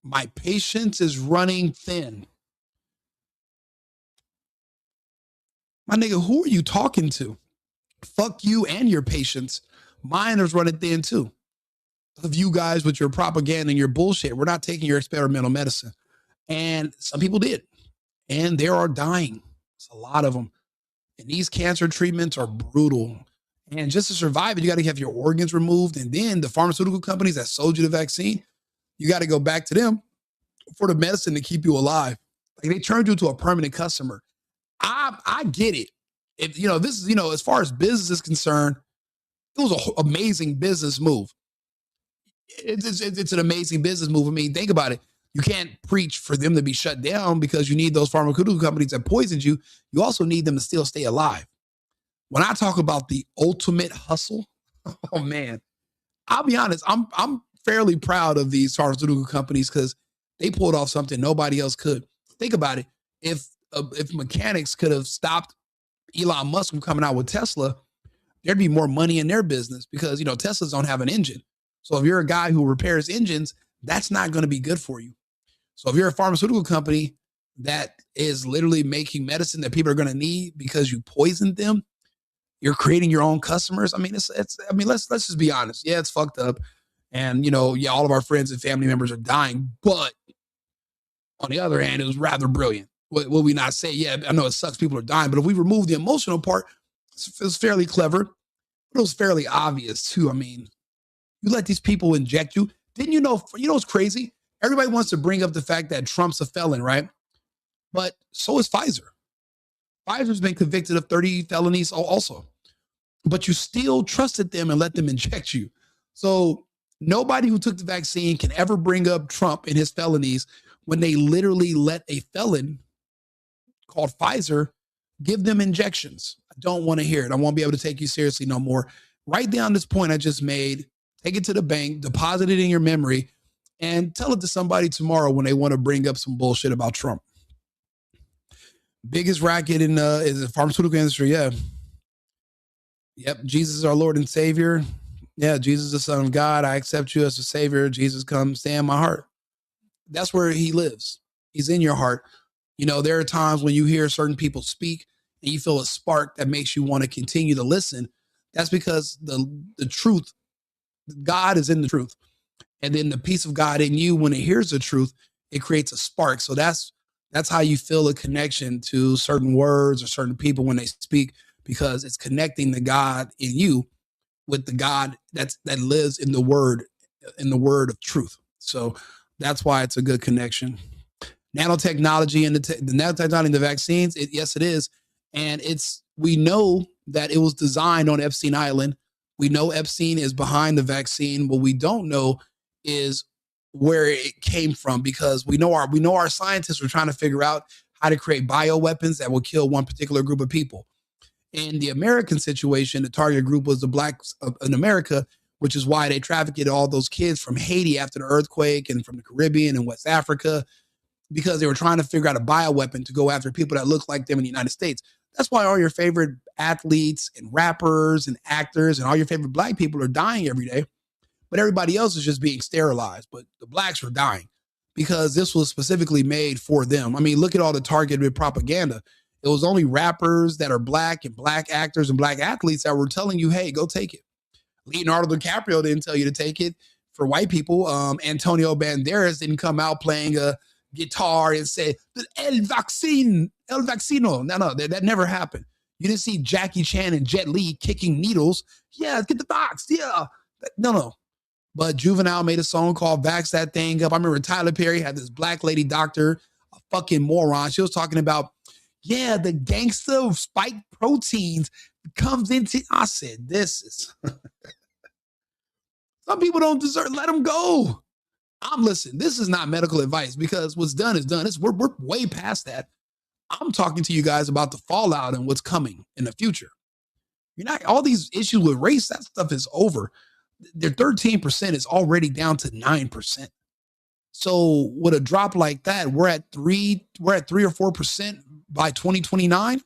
my patience is running thin? My nigga, who are you talking to? Fuck you and your patience. Mine is running thin too. Of you guys with your propaganda and your bullshit. We're not taking your experimental medicine. And some people did. And they are dying. It's a lot of them. And these cancer treatments are brutal. And just to survive it, you got to have your organs removed. And then the pharmaceutical companies that sold you the vaccine, you got to go back to them for the medicine to keep you alive. Like they turned you into a permanent customer. I get it. If this is, as far as business is concerned, it was an amazing business move. It's an amazing business move. I mean, think about it. You can't preach for them to be shut down because you need those pharmaceutical companies that poisoned you. You also need them to still stay alive. When I talk about the ultimate hustle, oh man, I'll be honest. I'm fairly proud of these pharmaceutical companies because they pulled off something nobody else could. Think about it. If mechanics could have stopped Elon Musk from coming out with Tesla, there'd be more money in their business because Teslas don't have an engine. So if you're a guy who repairs engines, that's not going to be good for you. So if you're a pharmaceutical company that is literally making medicine that people are going to need because you poisoned them, you're creating your own customers. I mean, let's just be honest. Yeah, it's fucked up. And, all of our friends and family members are dying. But on the other hand, it was rather brilliant. Will we not say, yeah, I know it sucks, people are dying. But if we remove the emotional part, it was fairly clever. But it was fairly obvious, too. I mean, you let these people inject you. Didn't you know what's crazy? Everybody wants to bring up the fact that Trump's a felon, right? But so is Pfizer. Pfizer's been convicted of 30 felonies also. But you still trusted them and let them inject you. So nobody who took the vaccine can ever bring up Trump and his felonies when they literally let a felon called Pfizer give them injections. I don't want to hear it. I won't be able to take you seriously no more. Write down this point I just made, take it to the bank, deposit it in your memory, and tell it to somebody tomorrow when they want to bring up some bullshit about Trump. Biggest racket in is the pharmaceutical industry. Yeah. Yep. Jesus is our Lord and Savior. Yeah. Jesus, the Son of God. I accept you as a Savior. Jesus, come stay in my heart. That's where he lives. He's in your heart. There are times when you hear certain people speak and you feel a spark that makes you want to continue to listen. That's because the truth, God is in the truth. And then the peace of God in you, when it hears the truth, it creates a spark. So that's how you feel a connection to certain words or certain people when they speak, because it's connecting the God in you with the God that lives in the word of truth. So that's why it's a good connection. Nanotechnology and the nanotechnology and the vaccines, yes, it is. And we know that it was designed on Epstein Island. We know Epstein is behind the vaccine. What we don't know is where it came from, because we know our scientists were trying to figure out how to create bioweapons that will kill one particular group of people. In the American situation, the target group was the blacks in America, which is why they trafficked all those kids from Haiti after the earthquake and from the Caribbean and West Africa, because they were trying to figure out a bioweapon to go after people that look like them in the United States. That's why all your favorite athletes and rappers and actors and all your favorite black people are dying every day. But everybody else is just being sterilized. But the blacks were dying because this was specifically made for them. I mean, look at all the targeted propaganda. It was only rappers that are black and black actors and black athletes that were telling you, hey, go take it. Leonardo DiCaprio didn't tell you to take it. For white people, Antonio Banderas didn't come out playing a guitar and say, El Vaccino. No, that never happened. You didn't see Jackie Chan and Jet Li kicking needles. Yeah, get the box. Yeah. No. But Juvenile made a song called Vax That Thing Up. I remember Tyler Perry had this black lady doctor, a fucking moron. She was talking about, yeah, the gangster spike proteins comes into, I said, this is, some people don't deserve, let them go. Listen, this is not medical advice, because what's done is done. We're way past that. I'm talking to you guys about the fallout and what's coming in the future. All these issues with race, that stuff is over. Their 13% is already down to 9%. So with a drop like that, we're at 3 or 4% by 2029.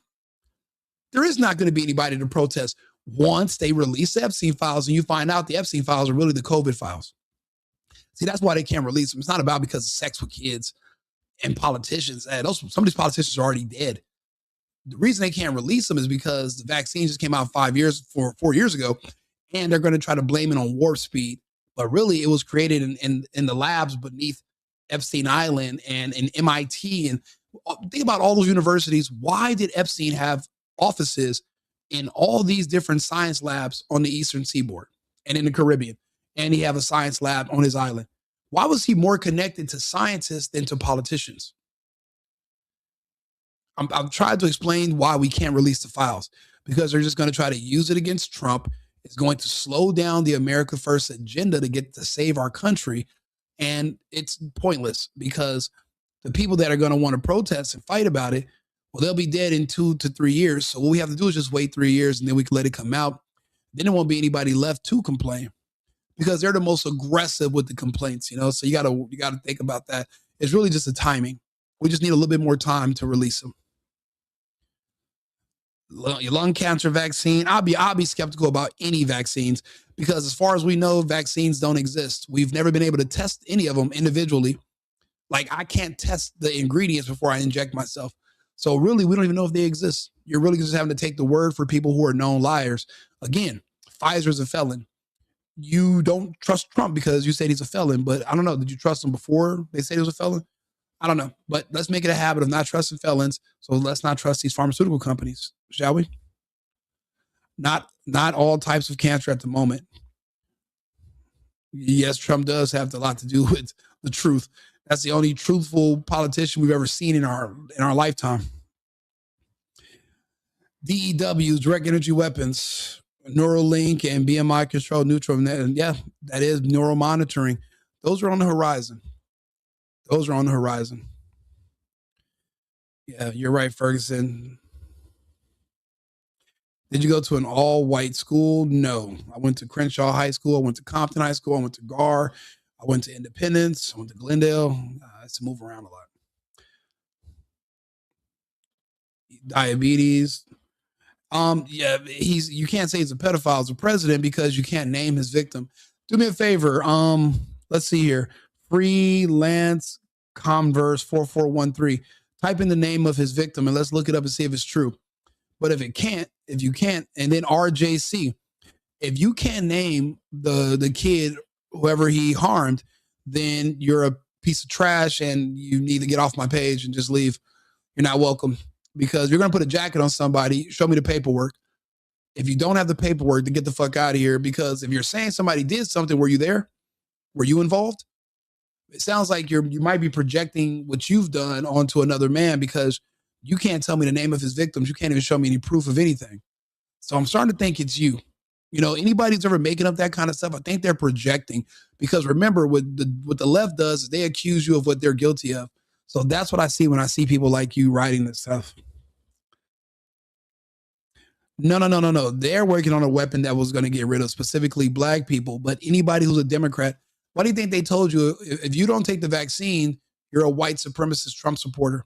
There is not going to be anybody to protest once they release the Epstein files and you find out the Epstein files are really the COVID files. See, that's why they can't release them. It's not about because of sex with kids and politicians. Some of these politicians are already dead. The reason they can't release them is because the vaccine just came out 4 years ago, and they're going to try to blame it on warp speed. But really, it was created in the labs beneath Epstein Island and in MIT. And think about all those universities. Why did Epstein have offices in all these different science labs on the Eastern Seaboard and in the Caribbean. And he have a science lab on his island. Why was he more connected to scientists than to politicians? I'm trying to explain why we can't release the files, because they're just going to try to use it against Trump. It's going to slow down the America First agenda to get to save our country. And it's pointless, because the people that are going to want to protest and fight about it, well, they'll be dead in 2 to 3 years. So what we have to do is just wait 3 years, and then we can let it come out. Then there won't be anybody left to complain, because they're the most aggressive with the complaints, So you gotta think about that. It's really just a timing. We just need a little bit more time to release them. Your lung cancer vaccine. I'll be skeptical about any vaccines, because as far as we know, vaccines don't exist. We've never been able to test any of them individually. Like, I can't test the ingredients before I inject myself. So really, we don't even know if they exist. You're really just having to take the word for people who are known liars. Again, Pfizer's a felon. You don't trust Trump because you said he's a felon, but I don't know. Did you trust him before they said he was a felon? I don't know. But let's make it a habit of not trusting felons. So let's not trust these pharmaceutical companies, shall we? Not all types of cancer at the moment. Yes, Trump does have a lot to do with the truth. That's the only truthful politician we've ever seen in our lifetime. DEWs, direct energy weapons, Neuralink, and BMI control neutral. And yeah, that is neural monitoring. Those are on the horizon. Yeah, you're right, Ferguson. Did you go to an all-white school? No. I went to Crenshaw High School. I went to Compton High School. I went to GAR. I went to Independence. I went to Glendale. I used to move around a lot. Diabetes. Yeah, you can't say he's a pedophile as a president because you can't name his victim. Do me a favor. Let's see here. Freelance Converse 4413. Type in the name of his victim and let's look it up and see if it's true. But if you can't, and then RJC, if you can't name the kid, whoever he harmed, then you're a piece of trash and you need to get off my page and just leave. You're not welcome, because you're going to put a jacket on somebody. Show me the paperwork. If you don't have the paperwork, to get the fuck out of here, because if you're saying somebody did something, were you there? Were you involved? It sounds like you might be projecting what you've done onto another man, because you can't tell me the name of his victims. You can't even show me any proof of anything. So I'm starting to think it's you. Anybody who's ever making up that kind of stuff, I think they're projecting, because remember what the left does is they accuse you of what they're guilty of. So that's what I see when I see people like you writing this stuff. No. They're working on a weapon that was going to get rid of specifically black people, but anybody who's a Democrat. Why do you think they told you if you don't take the vaccine, you're a white supremacist Trump supporter?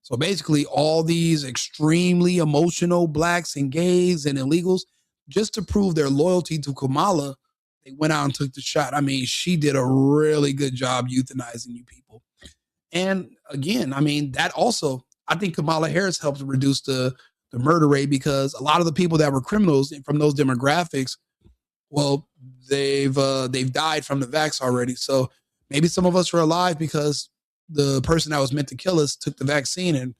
So basically, all these extremely emotional blacks and gays and illegals, just to prove their loyalty to Kamala, they went out and took the shot. I mean, she did a really good job euthanizing you people. And again, I mean, that also, I think Kamala Harris helped reduce the murder rate, because a lot of the people that were criminals from those demographics, well, they've died from the vax already. So maybe some of us are alive because the person that was meant to kill us took the vaccine and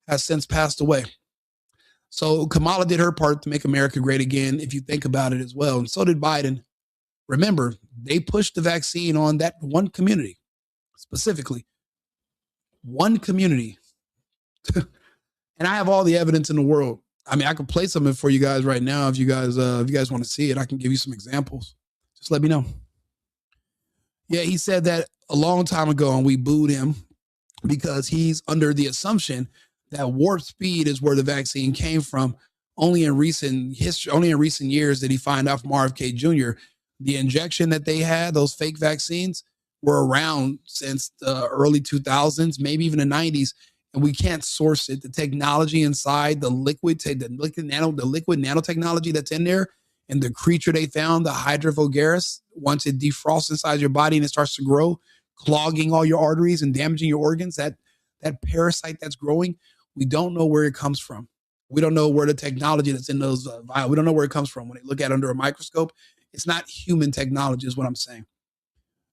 has since passed away. So Kamala did her part to make America great again, if you think about it as well. And so did Biden. Remember, they pushed the vaccine on that one community, specifically. One community. And I have all the evidence in the world. I mean, I can play something for you guys right now if you guys want to see it. I can give you some examples. Just let me know. Yeah, he said that a long time ago, and we booed him because he's under the assumption that warp speed is where the vaccine came from. Only in recent years did he find out from RFK Jr. The injection that they had, those fake vaccines, were around since the early 2000s, maybe even the 90s, and we can't source it. The technology inside the liquid nanotechnology that's in there, and the creature they found, the Hydra vulgaris, once it defrosts inside your body and it starts to grow, clogging all your arteries and damaging your organs, that parasite that's growing, we don't know where it comes from. We don't know where the technology that's in those vials, we don't know where it comes from. When they look at it under a microscope, it's not human technology is what I'm saying.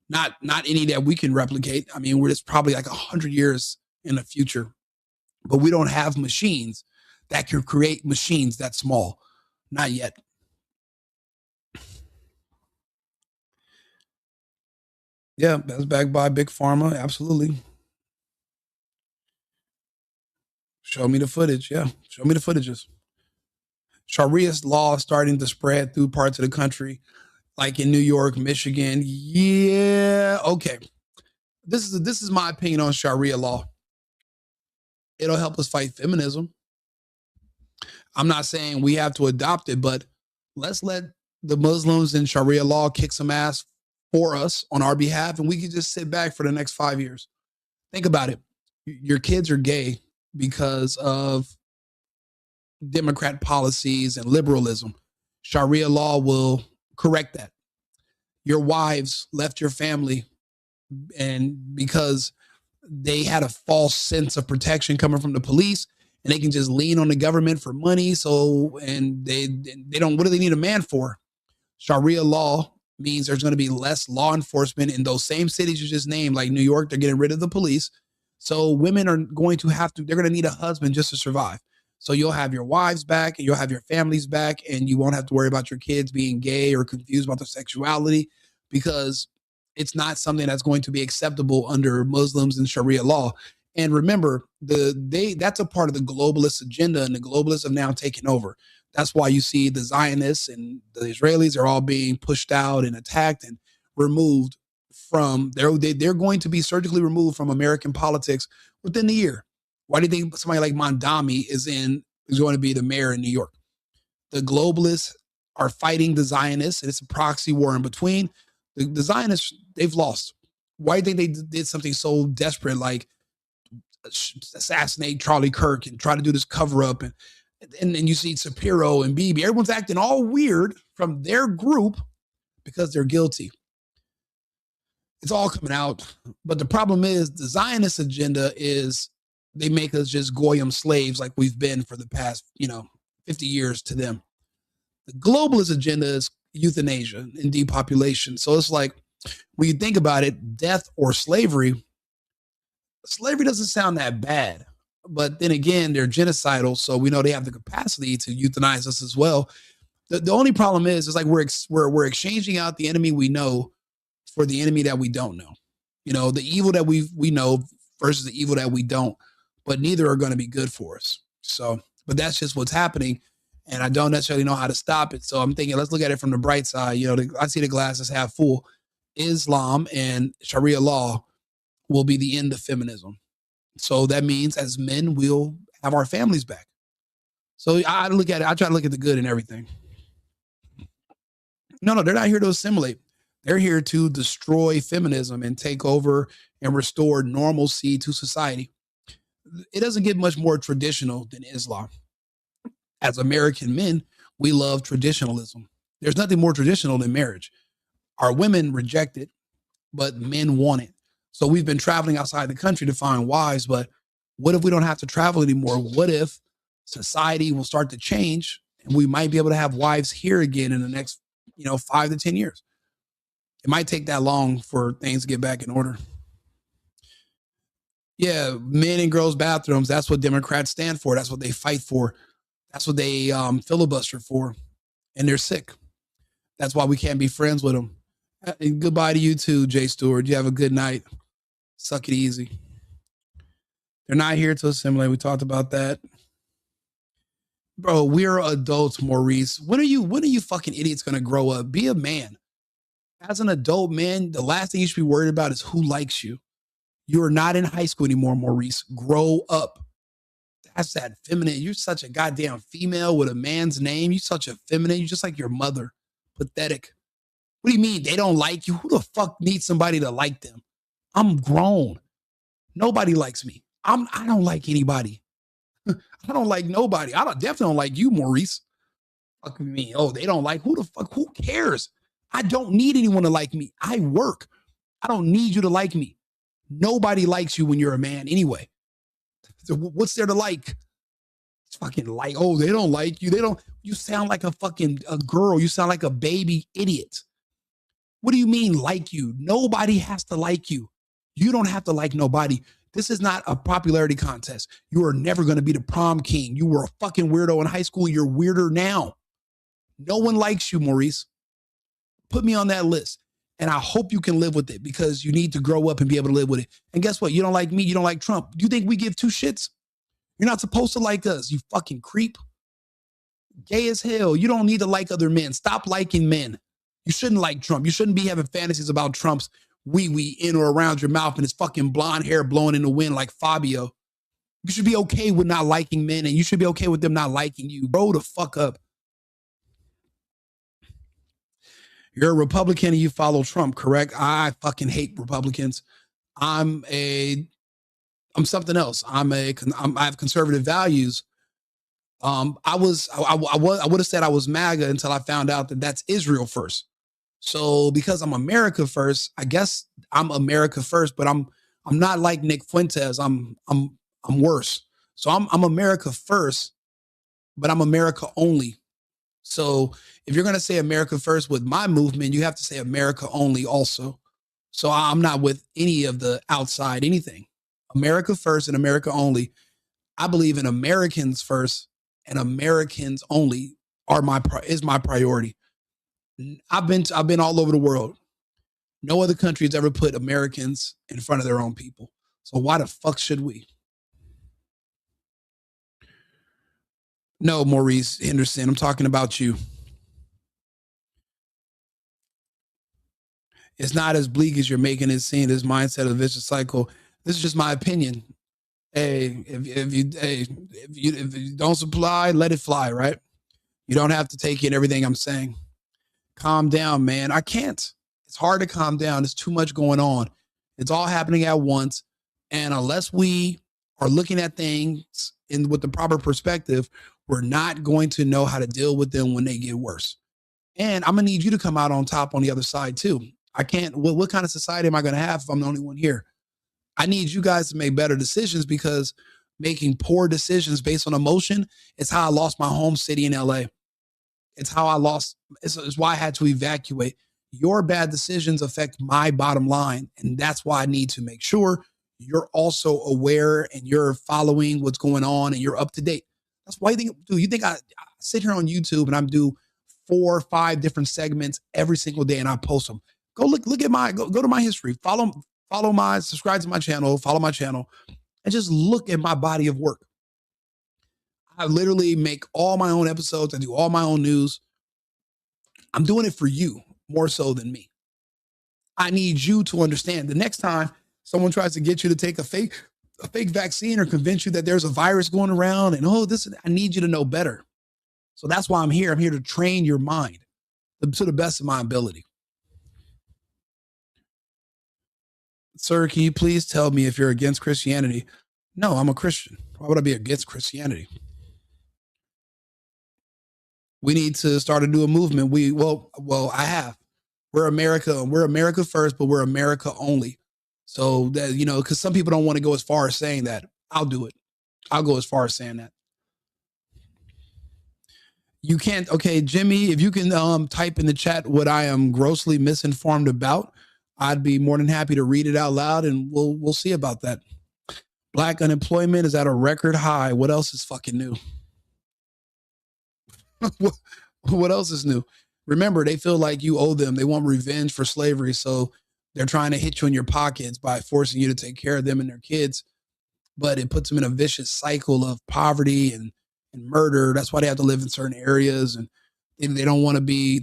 Not any that we can replicate. I mean, it's probably like 100 years in the future, but we don't have machines that can create machines that small. Not yet. Yeah, that's backed by Big Pharma. Absolutely. Show me the footage. Yeah, show me the footages. Sharia law starting to spread through parts of the country, like in New York, Michigan. Yeah, okay. This is my opinion on Sharia law. It'll help us fight feminism. I'm not saying we have to adopt it, but let's let the Muslims in Sharia law kick some ass for us on our behalf, and we can just sit back for the next 5 years. Think about it. Your kids are gay because of Democrat policies and liberalism. Sharia law will correct that. Your wives left your family and because they had a false sense of protection coming from the police and they can just lean on the government for money. So, and they don't, what do they need a man for? Sharia law means there's going to be less law enforcement in those same cities you just named, like New York. They're getting rid of the police. So women are going to have to, they're going to need a husband just to survive. So you'll have your wives back and you'll have your families back and you won't have to worry about your kids being gay or confused about their sexuality because it's not something that's going to be acceptable under Muslims and Sharia law. And remember, that's a part of the globalist agenda, and the globalists have now taken over. That's why you see the Zionists and the Israelis are all being pushed out and attacked and removed from they're going to be surgically removed from American politics within the year. Why do you think somebody like Mondami is going to be the mayor in New York? The globalists are fighting the Zionists, and it's a proxy war in between. The Zionists, they've lost. Why do you think they did something so desperate like assassinate Charlie Kirk and try to do this cover up? And you see Shapiro and Bibi, everyone's acting all weird from their group because they're guilty. It's all coming out. But the problem is the Zionist agenda is they make us just goyim slaves like we've been for the past, 50 years to them. The globalist agenda is euthanasia and depopulation. So it's like, when you think about it, death or slavery doesn't sound that bad. But then again, they're genocidal. So we know they have the capacity to euthanize us as well. The only problem is like we're exchanging out the enemy we know for the enemy that we don't know. The evil that we know versus the evil that we don't. But neither are going to be good for us. So, but that's just what's happening. And I don't necessarily know how to stop it. So I'm thinking, let's look at it from the bright side. I see the glass as half full. Islam and Sharia law will be the end of feminism. So that means as men, we'll have our families back. So I look at it. I try to look at the good in everything. No, they're not here to assimilate. They're here to destroy feminism and take over and restore normalcy to society. It doesn't get much more traditional than Islam. As American men, we love traditionalism. There's nothing more traditional than marriage. Our women reject it, but men want it. So we've been traveling outside the country to find wives, but what if we don't have to travel anymore? What if society will start to change and we might be able to have wives here again in the next, 5 to 10 years? It might take that long for things to get back in order. Yeah, men and girls bathrooms. That's what Democrats stand for. That's what they fight for. That's what they filibuster for. And they're sick. That's why we can't be friends with them. And goodbye to you too, Jay Stewart. You have a good night. Suck it easy. They're not here to assimilate. We talked about that. Bro, we're adults, Maurice. When are you fucking idiots gonna grow up? Be a man. As an adult man, the last thing you should be worried about is who likes you. You are not in high school anymore, Maurice. Grow up. That's that feminine. You're such a goddamn female with a man's name. You're such a feminine. You're just like your mother. Pathetic. What do you mean they don't like you? Who the fuck needs somebody to like them? I'm grown. Nobody likes me. I don't like anybody. I don't like nobody. Definitely don't like you, Maurice. Fuck me. Oh, they don't like who the fuck? Who cares? I don't need anyone to like me. I work. I don't need you to like me. Nobody likes you when you're a man anyway. So what's there to like? It's fucking like, oh, they don't like you. You sound like a girl. You sound like a baby idiot. What do you mean like you? Nobody has to like you. You don't have to like nobody. This is not a popularity contest. You are never going to be the prom king. You were a fucking weirdo in high school. You're weirder now. No one likes you, Maurice. Put me on that list. And I hope you can live with it because you need to grow up and be able to live with it. And guess what? You don't like me. You don't like Trump. Do you think we give two shits? You're not supposed to like us, you fucking creep. Gay as hell. You don't need to like other men. Stop liking men. You shouldn't like Trump. You shouldn't be having fantasies about Trump's wee-wee in or around your mouth and his fucking blonde hair blowing in the wind like Fabio. You should be okay with not liking men, and you should be okay with them not liking you. Grow the fuck up. You're a Republican and you follow Trump, correct? I fucking hate Republicans. I'm something else. I have conservative values. I would have said I was MAGA until I found out that that's Israel first. So because I'm America first, I guess I'm America first, but I'm not like Nick Fuentes. I'm worse. So I'm America first, but I'm America only. So if you're going to say America first with my movement, you have to say America only also. So I'm not with any of the outside anything. America first and America only. I believe in Americans first and Americans only is my priority. I've been all over the world. No other country has ever put Americans in front of their own people. So why the fuck should we? No, Maurice Henderson, I'm talking about you. It's not as bleak as you're making it seem. This mindset of the vicious cycle. This is just my opinion. Hey, if you don't supply, let it fly, right? You don't have to take in everything I'm saying. Calm down, man. I can't. It's hard to calm down. There's too much going on. It's all happening at once. And unless we are looking at things with the proper perspective, we're not going to know how to deal with them when they get worse. And I'm going to need you to come out on top on the other side too. I can't, what kind of society am I going to have if I'm the only one here? I need you guys to make better decisions because making poor decisions based on emotion is how I lost my home city in LA. It's how I lost, it's why I had to evacuate. Your bad decisions affect my bottom line. And that's why I need to make sure you're also aware and you're following what's going on and you're up to date. That's why you think I sit here on YouTube and I'm do 4 or 5 different segments every single day and I post them. Go look at go to my history, subscribe to my channel, follow my channel, and just look at my body of work. I literally make all my own episodes. I do all my own news. I'm doing it for you more so than me. I need you to understand the next time someone tries to get you to take a fake vaccine or convince you that there's a virus going around and I need you to know better. So that's why I'm here. I'm here to train your mind to the best of my ability. Sir, can you please tell me if you're against Christianity? No, I'm a Christian. Why would I be against Christianity? We need to start a new movement. I have. We're America first, but we're America only. So that, because some people don't want to go as far as saying that. I'll do it. I'll go as far as saying that. You can't. Okay, Jimmy, if you can type in the chat what I am grossly misinformed about, I'd be more than happy to read it out loud, and we'll see about that. Black unemployment is at a record high. What else is fucking new? What else is new? Remember, they feel like you owe them. They want revenge for slavery, so they're trying to hit you in your pockets by forcing you to take care of them and their kids. But it puts them in a vicious cycle of poverty and murder. That's why they have to live in certain areas, and they don't want to be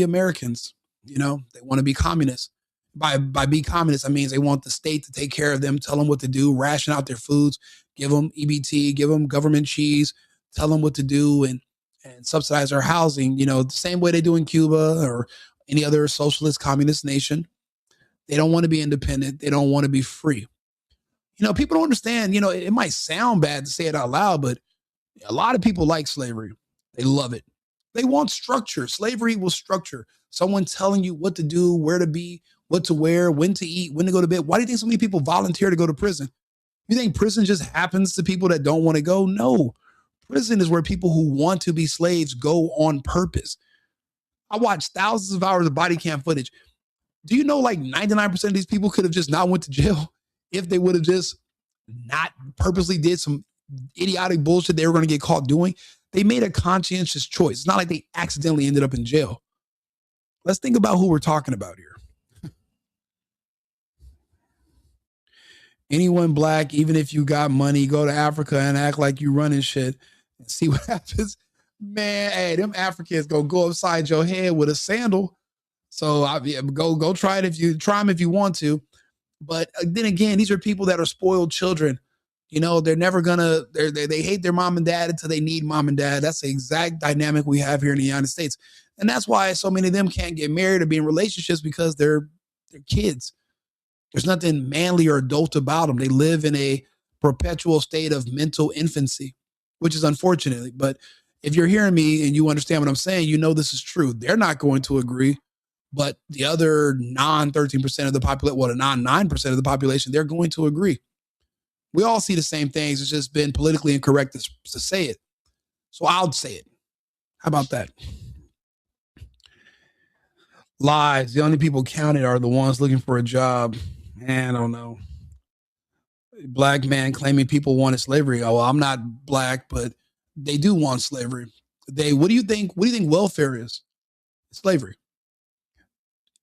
Americans. They want to be communists. By be communists, I mean they want the state to take care of them, tell them what to do, ration out their foods, give them EBT, give them government cheese, tell them what to do, and subsidize their housing. The same way they do in Cuba or any other socialist communist nation. They don't want to be independent. They don't want to be free. People don't understand. It might sound bad to say it out loud, but a lot of people like slavery. They love it. They want structure. Slavery was structure. Someone telling you what to do, where to be, what to wear, when to eat, when to go to bed. Why do you think so many people volunteer to go to prison? You think prison just happens to people that don't want to go? No. Prison is where people who want to be slaves go on purpose. I watched thousands of hours of body cam footage. Do you know like 99% of these people could have just not went to jail if they would have just not purposely did some idiotic bullshit they were going to get caught doing? They made a conscientious choice. It's not like they accidentally ended up in jail. Let's think about who we're talking about here. Anyone black, even if you got money, go to Africa and act like you running shit and see what happens. Man, hey, them Africans gonna go upside your head with a sandal. So go try it if you want to. But then again, these are people that are spoiled children. You know, they're never gonna, they hate their mom and dad until they need mom and dad. That's the exact dynamic we have here in the United States. And that's why so many of them can't get married or be in relationships, because they're kids. There's nothing manly or adult about them. They live in a perpetual state of mental infancy, which is unfortunate. But if you're hearing me and you understand what I'm saying, you know this is true. They're not going to agree. But the other non-13% of the population, well, the non-9% of the population, they're going to agree. We all see the same things. It's just been politically incorrect to say it. So I'll say it. How about that? Lies. The only people counted are the ones looking for a job. Man, I don't know. Black man claiming people wanted slavery. Oh, well, I'm not black, but they do want slavery. What do you think welfare is? Slavery.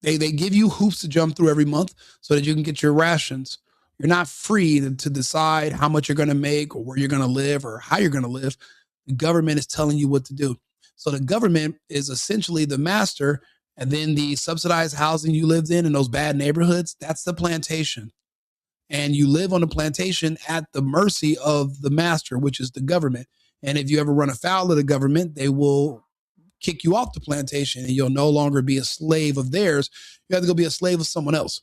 They give you hoops to jump through every month so that you can get your rations. You're not free to decide how much you're going to make or where you're going to live or how you're going to live. The government is telling you what to do. So the government is essentially the master, and then the subsidized housing you lived in those bad neighborhoods, that's the plantation. And you live on the plantation at the mercy of the master, which is the government. And if you ever run afoul of the government, they will kick you off the plantation and you'll no longer be a slave of theirs. You have to go be a slave of someone else.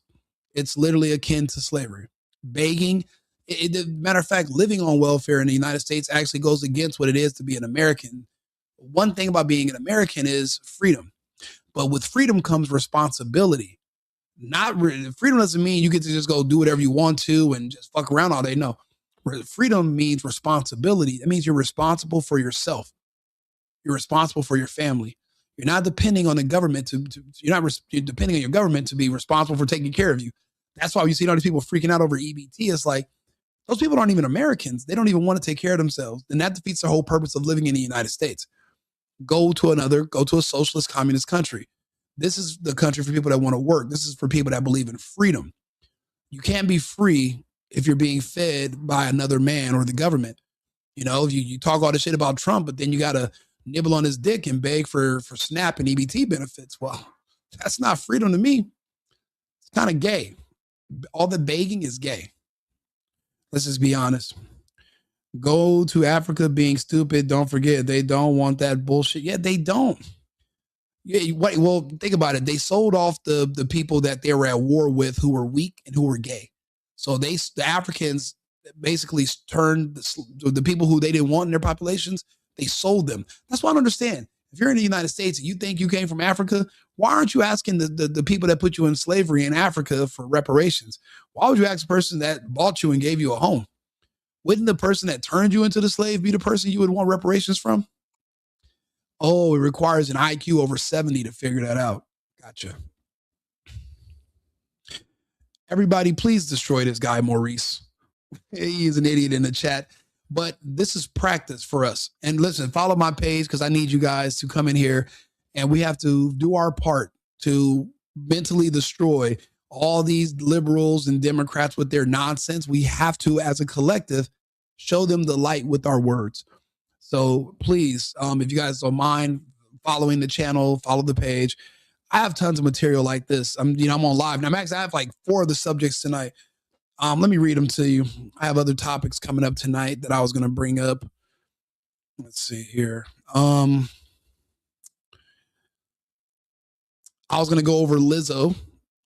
It's literally akin to slavery. Begging, matter of fact, living on welfare in the United States actually goes against what it is to be an American. One thing about being an American is freedom. But with freedom comes responsibility. Freedom doesn't mean you get to just go do whatever you want to and just fuck around all day. No, freedom means responsibility. That means you're responsible for yourself. You're responsible for your family. You're not depending on the government you're depending on your government to be responsible for taking care of you. That's why you see all these people freaking out over EBT. It's like, those people aren't even Americans. They don't even want to take care of themselves. And that defeats the whole purpose of living in the United States. Go to a socialist communist country. This is the country for people that want to work. This is for people that believe in freedom. You can't be free if you're being fed by another man or the government. You know, you talk all this shit about Trump, but then you got to nibble on his dick and beg for SNAP and EBT benefits. Well, that's not freedom to me. It's kind of gay. All the begging is gay. Let's just be honest. Go to Africa being stupid. Don't forget, they don't want that bullshit. Yeah, they don't. Yeah, well, think about it. They sold off the people that they were at war with who were weak and who were gay. So the Africans basically turned the people who they didn't want in their populations, they sold them. That's why I don't understand. If you're in the United States and you think you came from Africa, why aren't you asking the people that put you in slavery in Africa for reparations? Why would you ask a person that bought you and gave you a home? Wouldn't the person that turned you into the slave be the person you would want reparations from? Oh, it requires an IQ over 70 to figure that out. Gotcha. Everybody, please destroy this guy, Maurice. He's an idiot in the chat. But this is practice for us. And listen, follow my page because I need you guys to come in here and we have to do our part to mentally destroy all these liberals and Democrats with their nonsense. We have to, as a collective, show them the light with our words. So please, if you guys don't mind following the channel, follow the page. I have tons of material like this. I'm on live now. I have like 4 of the subjects tonight. Let me read them to you. I have other topics coming up tonight that I was going to bring up. Let's see here. I was going to go over Lizzo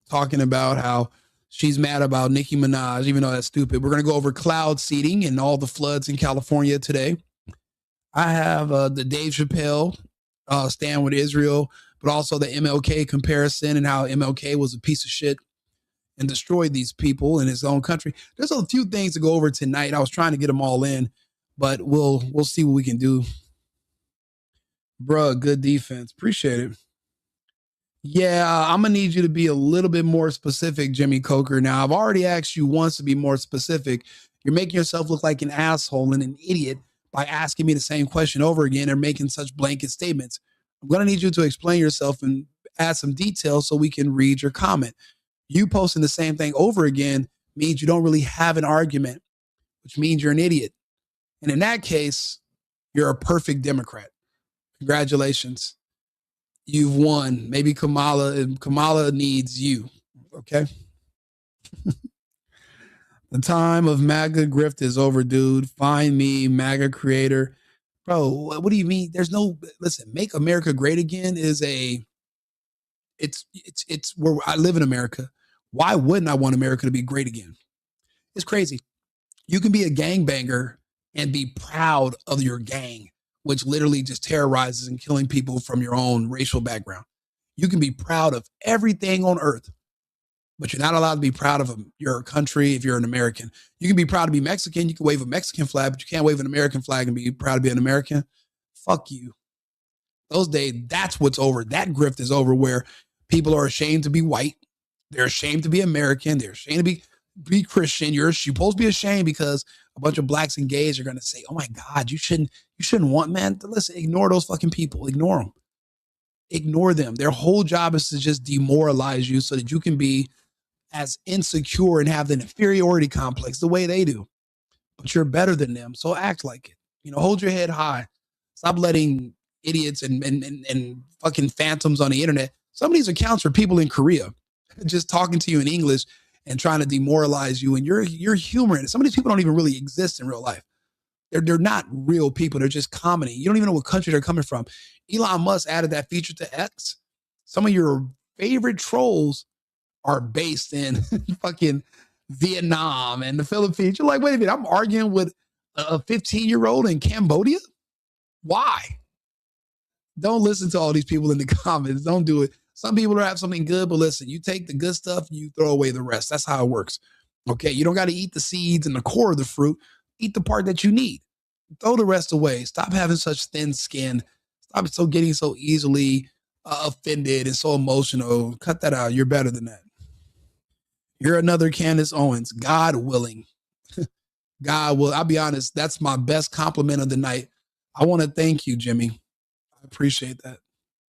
talking about how she's mad about Nicki Minaj, even though that's stupid. We're going to go over cloud seeding and all the floods in California today. I have the Dave Chappelle stand with Israel, but also the MLK comparison and how MLK was a piece of shit and destroyed these people in his own country. There's a few things to go over tonight. I was trying to get them all in, but we'll see what we can do. Bruh, good defense. Appreciate it. Yeah, I'm going to need you to be a little bit more specific, Jimmy Coker. Now, I've already asked you once to be more specific. You're making yourself look like an asshole and an idiot by asking me the same question over again or making such blanket statements. I'm going to need you to explain yourself and add some details so we can read your comment. You posting the same thing over again means you don't really have an argument, which means you're an idiot. And in that case, you're a perfect Democrat. Congratulations. You've won. Maybe Kamala needs you. Okay. The time of MAGA grift is over, dude. Find me, MAGA creator. Bro, what do you mean? There's no, listen, make America great again is it's where I live in America. Why wouldn't I want America to be great again? It's crazy. You can be a gangbanger and be proud of your gang, which literally just terrorizes and killing people from your own racial background. You can be proud of everything on earth, but you're not allowed to be proud of your country if you're an American. You can be proud to be Mexican. You can wave a Mexican flag, but you can't wave an American flag and be proud to be an American. Fuck you. Those days, that's what's over. That grift is over where people are ashamed to be white. They're ashamed to be American. They're ashamed to be Christian. You're supposed to be ashamed because a bunch of blacks and gays are going to say, oh my God, you shouldn't want, man. Listen, ignore those fucking people. Ignore them. Ignore them. Their whole job is to just demoralize you so that you can be as insecure and have an inferiority complex the way they do. But you're better than them. So act like it. Hold your head high. Stop letting idiots and fucking phantoms on the internet. Some of these accounts are people in Korea just talking to you in English and trying to demoralize you. And you're humoring it. Some of these people don't even really exist in real life. They're not real people. They're just comedy. You don't even know what country they're coming from. Elon Musk added that feature to X. Some of your favorite trolls are based in fucking Vietnam and the Philippines. You're like, wait a minute, I'm arguing with a 15-year-old in Cambodia? Why? Don't listen to all these people in the comments. Don't do it. Some people have something good, but listen, you take the good stuff, you throw away the rest. That's how it works. Okay, you don't got to eat the seeds and the core of the fruit. Eat the part that you need. Throw the rest away. Stop having such thin skin. Stop getting so easily offended and so emotional. Cut that out. You're better than that. You're another Candace Owens. God willing. God will. I'll be honest. That's my best compliment of the night. I want to thank you, Jimmy. I appreciate that.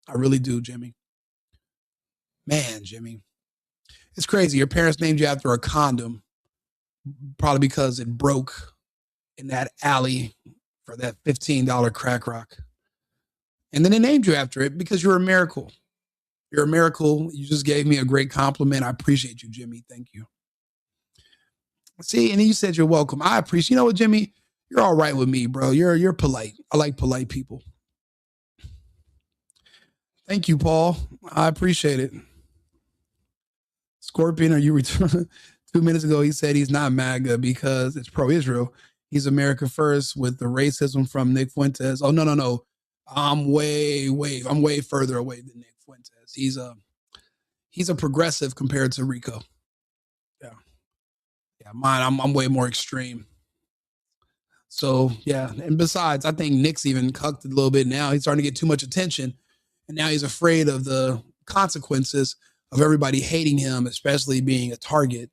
I really do, Jimmy. Man, Jimmy. It's crazy. Your parents named you after a condom, probably because it broke in that alley for that $15 crack rock. And then they named you after it because you're a miracle. You're a miracle. You just gave me a great compliment. I appreciate you, Jimmy. Thank you. See, and then you said you're welcome. I appreciate, you know what, Jimmy? You're all right with me, bro. You're polite. I like polite people. Thank you, Paul. I appreciate it. Scorpion, are you returning? 2 minutes ago, he said he's not MAGA because it's pro-Israel. He's America first with the racism from Nick Fuentes. Oh, no. I'm way further away than Nick Fuentes. He's a progressive compared to Rico. Yeah. I'm way more extreme. So yeah, and besides, I think Nick's even cucked a little bit now. He's starting to get too much attention, and now he's afraid of the consequences of everybody hating him, especially being a target.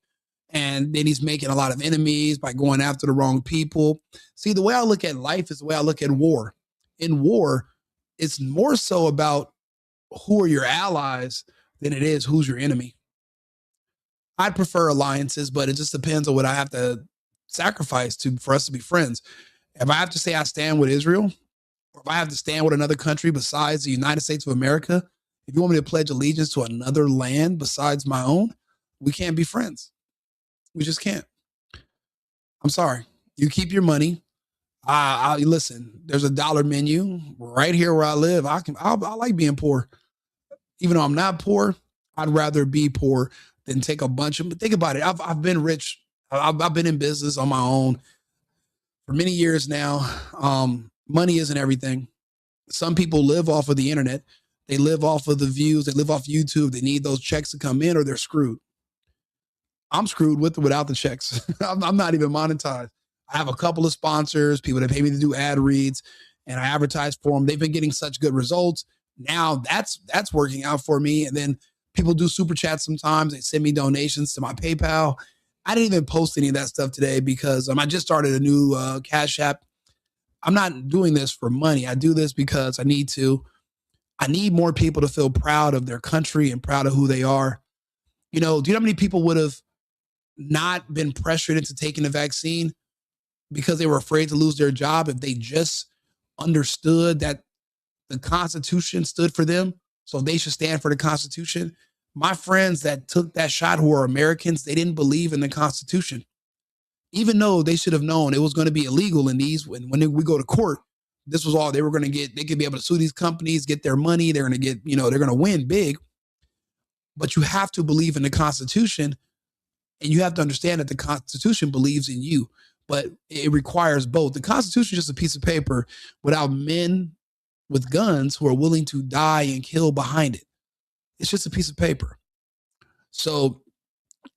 And then he's making a lot of enemies by going after the wrong people. See, the way I look at life is the way I look at war. In war, it's more so about who are your allies than it is who's your enemy. I'd prefer alliances, but it just depends on what I have to sacrifice for us to be friends. If I have to say I stand with Israel, or if I have to stand with another country besides the United States of America, if you want me to pledge allegiance to another land besides my own, we can't be friends. We just can't. I'm sorry. You keep your money. Listen, there's a dollar menu right here where I live. I like being poor. Even though I'm not poor, I'd rather be poor than take a bunch of, think about it. I've been rich. I've been in business on my own for many years now. Money isn't everything. Some people live off of the internet. They live off of the views. They live off YouTube. They need those checks to come in or they're screwed. I'm screwed with or without the checks. I'm not even monetized. I have a couple of sponsors, people that pay me to do ad reads, and I advertise for them. They've been getting such good results. Now that's working out for me. And then people do super chats sometimes. They send me donations to my PayPal. I didn't even post any of that stuff today because I just started a new Cash App. I'm not doing this for money. I do this because I need to. I need more people to feel proud of their country and proud of who they are. Do you know how many people would have not been pressured into taking the vaccine because they were afraid to lose their job if they just understood that the Constitution stood for them, so they should stand for the Constitution? My friends that took that shot who are Americans, they didn't believe in the Constitution, even though they should have known it was going to be illegal in these. When we go to court, this was all they were going to get. They could be able to sue these companies, get their money. They're going to get, they're going to win big. But you have to believe in the Constitution, and you have to understand that the Constitution believes in you. But it requires both. The Constitution is just a piece of paper without men with guns who are willing to die and kill behind it. It's just a piece of paper. So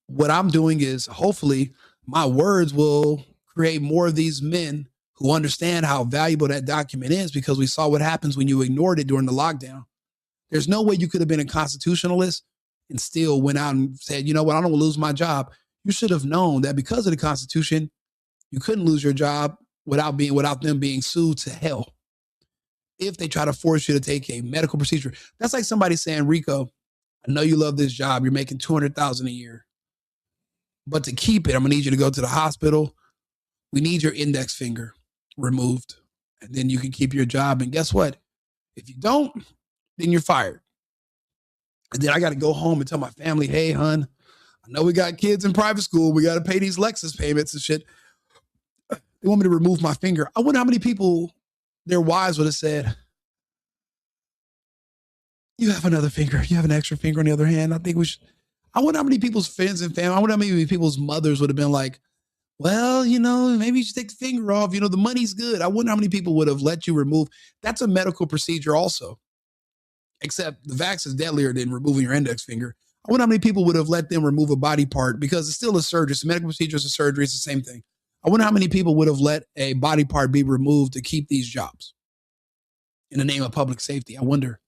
what I'm doing is hopefully my words will create more of these men who understand how valuable that document is, because we saw what happens when you ignored it during the lockdown. There's no way you could have been a constitutionalist and still went out and said, you know what, I don't want to lose my job. You should have known that because of the Constitution, you couldn't lose your job without them being sued to hell if they try to force you to take a medical procedure. That's like somebody saying, Rico, I know you love this job. You're making $200,000 a year. But to keep it, I'm going to need you to go to the hospital. We need your index finger removed, and then you can keep your job. And guess what? If you don't, then you're fired. And then I got to go home and tell my family, hey, hun, I know we got kids in private school. We got to pay these Lexus payments and shit. They want me to remove my finger. I wonder how many people, their wives would have said, you have another finger. You have an extra finger on the other hand. I think we should. I wonder how many people's friends and family, I wonder how many people's mothers would have been like, well, maybe you should take the finger off. The money's good. I wonder how many people would have let you remove. That's a medical procedure also. Except the vax is deadlier than removing your index finger. I wonder how many people would have let them remove a body part, because it's still a surgery. It's a medical procedure, it's a surgery, it's the same thing. I wonder how many people would have let a body part be removed to keep these jobs in the name of public safety. I wonder.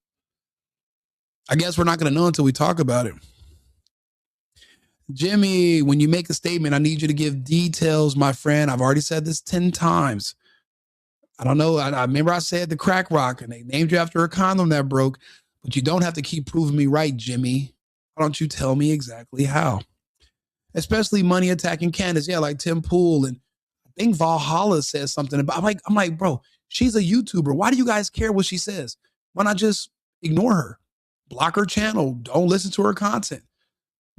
I guess we're not going to know until we talk about it. Jimmy, when you make a statement, I need you to give details, my friend. I've already said this 10 times. I don't know. I remember I said the crack rock, and they named you after a condom that broke, but you don't have to keep proving me right, Jimmy. Why don't you tell me exactly how? Especially money attacking candidates. Yeah, like Tim Pool, and I think Valhalla says something about, I'm like, bro, she's a YouTuber. Why do you guys care what she says? Why not just ignore her? Block her channel. Don't listen to her content.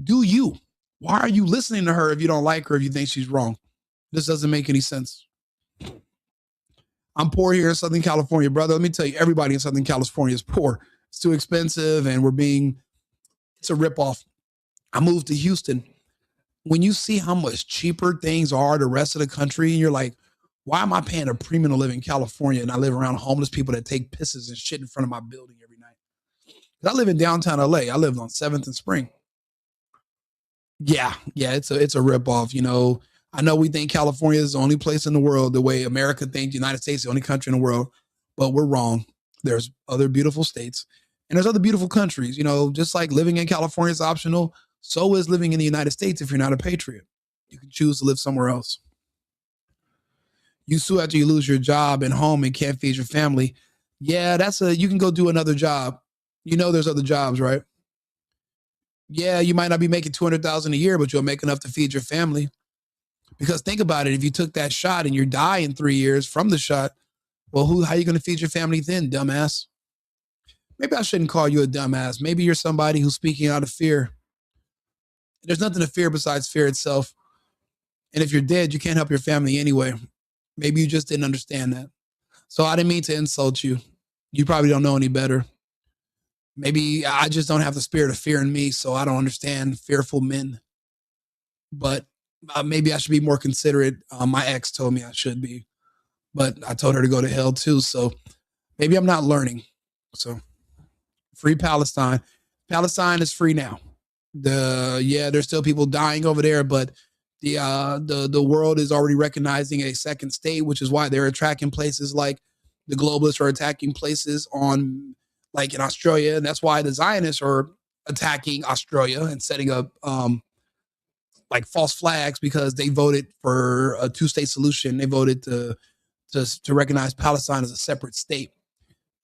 Do you? Why are you listening to her if you don't like her, if you think she's wrong? This doesn't make any sense. I'm poor here in Southern California, brother. Let me tell you, everybody in Southern California is poor. It's too expensive, and it's a ripoff. I moved to Houston. When you see how much cheaper things are the rest of the country, and you're like, why am I paying a premium to live in California and I live around homeless people that take pisses and shit in front of my building every night? I live in downtown LA. I lived on 7th and Spring. Yeah, it's a ripoff. I know we think California is the only place in the world, the way America thinks the United States is the only country in the world, but we're wrong. There's other beautiful states, and there's other beautiful countries. Just like living in California is optional, so is living in the United States if you're not a patriot. You can choose to live somewhere else. You sue after you lose your job and home and can't feed your family. Yeah, you can go do another job. There's other jobs, right? Yeah, you might not be making $200,000 a year, but you'll make enough to feed your family. Because think about it, if you took that shot and you die in 3 years from the shot, well, how are you going to feed your family then, dumbass? Maybe I shouldn't call you a dumbass. Maybe you're somebody who's speaking out of fear. There's nothing to fear besides fear itself. And if you're dead, you can't help your family anyway. Maybe you just didn't understand that. So I didn't mean to insult you. You probably don't know any better. Maybe I just don't have the spirit of fear in me, so I don't understand fearful men. But maybe I should be more considerate. My ex told me I should be, but I told her to go to hell too. So maybe I'm not learning. So free Palestine. Palestine is free now. There's still people dying over there, but the world is already recognizing a second state, which is why they're attacking places like the globalists are attacking places like in Australia. And that's why the Zionists are attacking Australia and setting up like false flags, because they voted for a 2-state solution. They voted to to recognize Palestine as a separate state,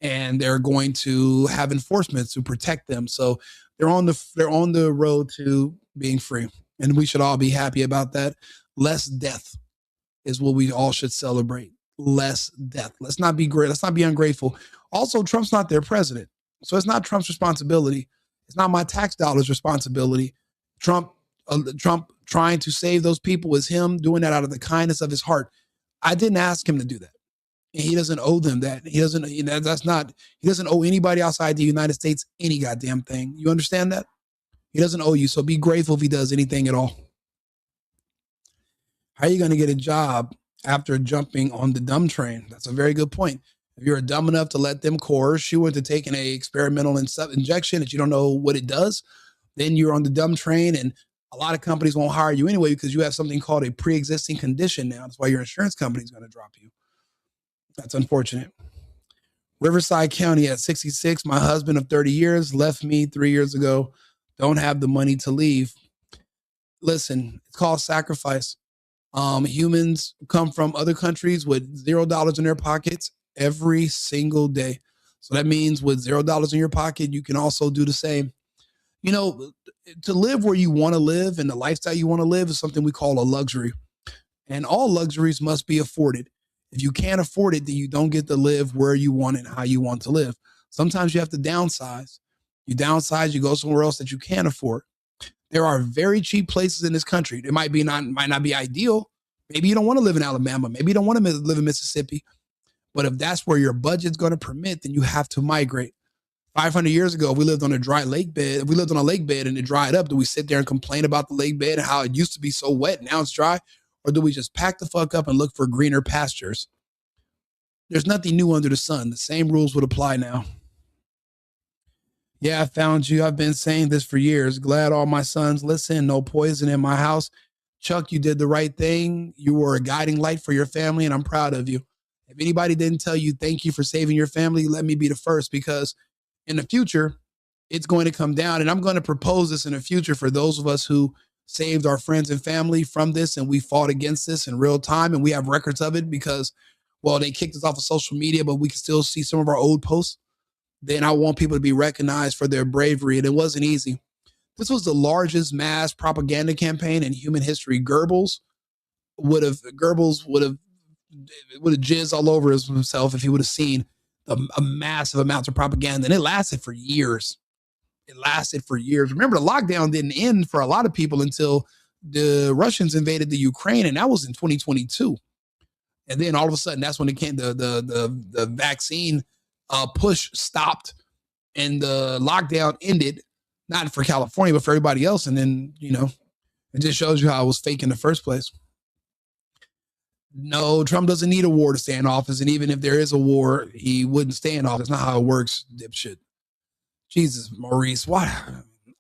and they're going to have enforcement to protect them. So they're on the road to being free, and we should all be happy about that. Less death is what we all should celebrate. Less death. Let's not be great. Let's not be ungrateful. Also, Trump's not their president, so it's not Trump's responsibility. It's not my tax dollars' responsibility. Trump trying to save those people is him doing that out of the kindness of his heart. I didn't ask him to do that. And he doesn't owe them that. He doesn't, that's not, he doesn't owe anybody outside the United States any goddamn thing. You understand that? He doesn't owe you. So be grateful if he does anything at all. How are you going to get a job after jumping on the dumb train? That's a very good point. If you're dumb enough to let them coerce you into taking a experimental injection that you don't know what it does, then you're on the dumb train, and a lot of companies won't hire you anyway because you have something called a pre-existing condition now. That's why your insurance company is going to drop you. That's unfortunate. Riverside County at 66. My husband of 30 years left me 3 years ago. Don't have the money to leave. Listen, it's called sacrifice. Humans come from other countries with $0 in their pockets every single day. So that means with $0 in your pocket, you can also do the same. You know, to live where you want to live and the lifestyle you want to live is something we call a luxury. And all luxuries must be afforded. If you can't afford it, then you don't get to live where you want it, how you want to live. Sometimes you have to downsize. You downsize, you go somewhere else that you can't afford. There are very cheap places in this country. It might not be ideal. Maybe you don't want to live in Alabama. Maybe you don't want to live in Mississippi. But if that's where your budget's going to permit, then you have to migrate. 500 years ago, we lived on a dry lake bed. If we lived on a lake bed and it dried up, do we sit there and complain about the lake bed and how it used to be so wet, now it's dry? Or do we just pack the fuck up and look for greener pastures? There's nothing new under the sun. The same rules would apply now. Yeah, I found you. I've been saying this for years. Glad all my sons listen. No poison in my house. Chuck, you did the right thing. You were a guiding light for your family, and I'm proud of you. If anybody didn't tell you thank you for saving your family, let me be the first, because in the future, it's going to come down. And I'm going to propose this in the future for those of us who saved our friends and family from this, and we fought against this in real time, and we have records of it because, well, they kicked us off of social media, but we can still see some of our old posts. Then I want people to be recognized for their bravery. And it wasn't easy. This was the largest mass propaganda campaign in human history. Goebbels would have jizzed all over himself if he would have seen a massive amount of propaganda. And it lasted for years. Remember, the lockdown didn't end for a lot of people until the Russians invaded the Ukraine, and that was in 2022. And then all of a sudden, that's when it came, the vaccine push stopped and the lockdown ended, not for California, but for everybody else. And then, it just shows you how it was fake in the first place. No, Trump doesn't need a war to stay in office. And even if there is a war, he wouldn't stay in office. That's not how it works, dipshit. Jesus, Maurice, what?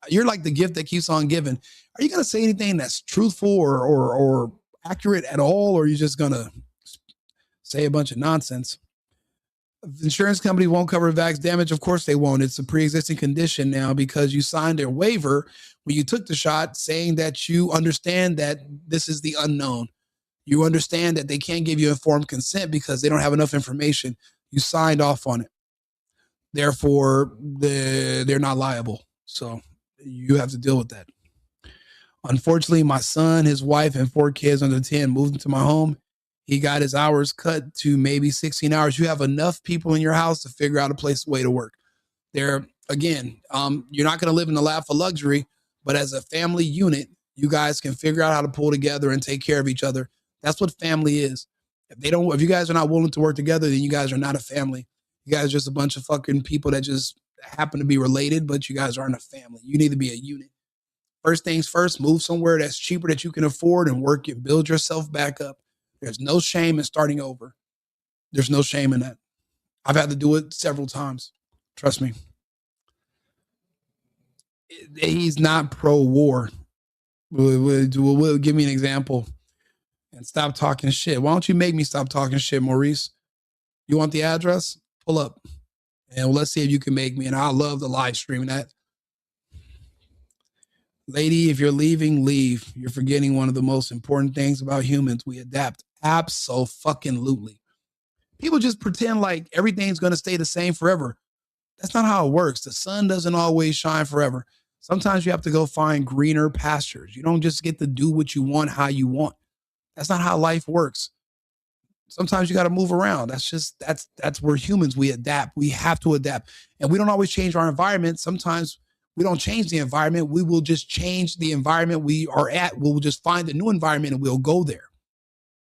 You're like the gift that keeps on giving. Are you going to say anything that's truthful or accurate at all? Or are you just going to say a bunch of nonsense? The insurance company won't cover vax damage. Of course they won't. It's a pre-existing condition now because you signed a waiver when you took the shot saying that you understand that this is the unknown. You understand that they can't give you informed consent because they don't have enough information. You signed off on it. Therefore, they're not liable. So you have to deal with that. Unfortunately, my son, his wife, and 4 kids under 10 moved into my home. He got his hours cut to maybe 16 hours. You have enough people in your house to figure out a way to work. There, again, you're not going to live in the lap of luxury, but as a family unit, you guys can figure out how to pull together and take care of each other. That's what family is. If you guys are not willing to work together, then you guys are not a family. You guys are just a bunch of fucking people that just happen to be related, but you guys aren't a family. You need to be a unit. First things first, move somewhere that's cheaper that you can afford and work and build yourself back up. There's no shame in starting over. There's no shame in that. I've had to do it several times. Trust me. He's not pro-war. Will give me an example and stop talking shit. Why don't you make me stop talking shit, Maurice? You want the address? Pull up. And let's see if you can make me. And I love the live stream that. Lady, if you're leaving, leave. You're forgetting one of the most important things about humans. We adapt. Absolutely. People just pretend like everything's going to stay the same forever. That's not how it works. The sun doesn't always shine forever. Sometimes you have to go find greener pastures. You don't just get to do what you want, how you want. That's not how life works. Sometimes you got to move around. That's where humans, we adapt. We have to adapt. And we don't always change our environment. Sometimes we don't change the environment. We will just change the environment we are at. We'll just find a new environment and we'll go there.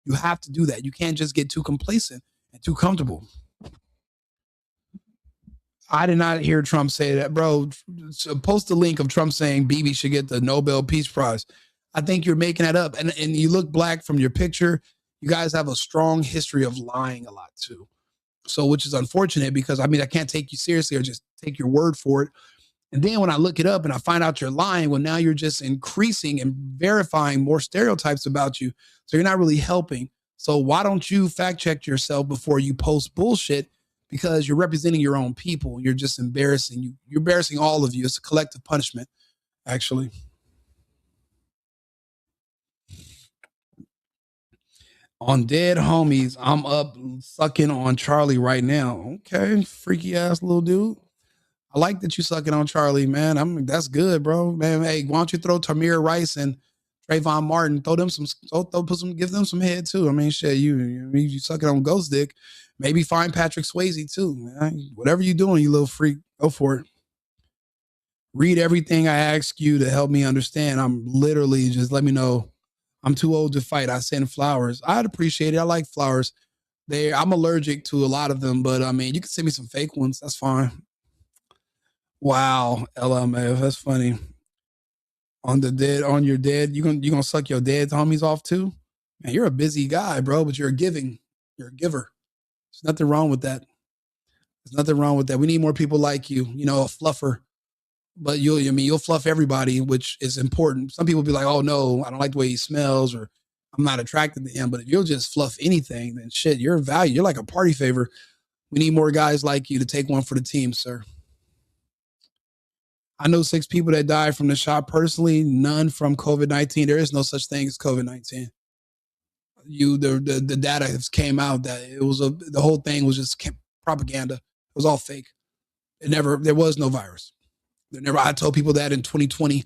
You have to do that. You can't just get too complacent and too comfortable. I did not hear Trump say that, bro. So post the link of Trump saying Bibi should get the Nobel Peace Prize. I think you're making that up. And you look black from your picture. You guys have a strong history of lying a lot too. So, which is unfortunate because I can't take you seriously or just take your word for it. And then when I look it up and I find out you're lying, well, now you're just increasing and verifying more stereotypes about you. So you're not really helping. So why don't you fact check yourself before you post bullshit? Because you're representing your own people. You're just embarrassing you. You're embarrassing all of you. It's a collective punishment, actually. On Dead Homies, I'm up sucking on Charlie right now. Okay, freaky ass little dude. I like that you sucking on Charlie, man. That's good, bro. Man, hey, why don't you throw Tamir Rice and Trayvon Martin? Give them some head too. Shit, you sucking on Ghost Dick. Maybe find Patrick Swayze too, man. Whatever you're doing, you little freak, go for it. Read everything I ask you to help me understand. I'm literally just let me know. I'm too old to fight. I send flowers. I'd appreciate it. I like flowers. I'm allergic to a lot of them, but you can send me some fake ones. That's fine. Wow, LMF, that's funny. On your dead, you gonna suck your dead homies off too? Man, you're a busy guy, bro, but you're a giver. There's nothing wrong with that. We need more people like you, a fluffer. But you'll fluff everybody, which is important. Some people be like, oh no, I don't like the way he smells, or I'm not attracted to him. But if you'll just fluff anything, then shit, you're valued. You're like a party favor. We need more guys like you to take one for the team, sir. I know 6 people that died from the shot personally, none from COVID-19. There is no such thing as COVID-19. The data has came out that the whole thing was just propaganda. It was all fake. There was no virus. I told people that in 2020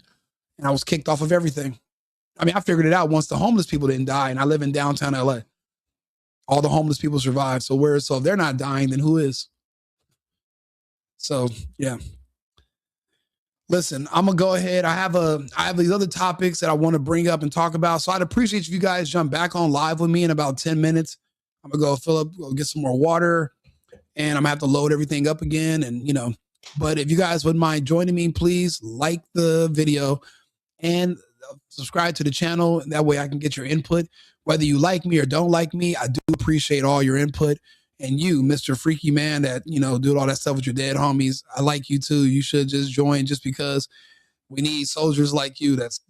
and I was kicked off of everything. I figured it out once the homeless people didn't die, and I live in downtown LA. All the homeless people survived. So if they're not dying, then who is? So yeah. Listen, I'm gonna go ahead. I have these other topics that I want to bring up and talk about. So I'd appreciate if you guys jump back on live with me in about 10 minutes. I'm gonna go fill up, go get some more water, and I'm gonna have to load everything up again. And but if you guys wouldn't mind joining me, please like the video and subscribe to the channel. That way I can get your input. Whether you like me or don't like me, I do appreciate all your input. And you, Mr. Freaky Man, that, doing all that stuff with your dead homies, I like you too. You should just join just because we need soldiers like you that's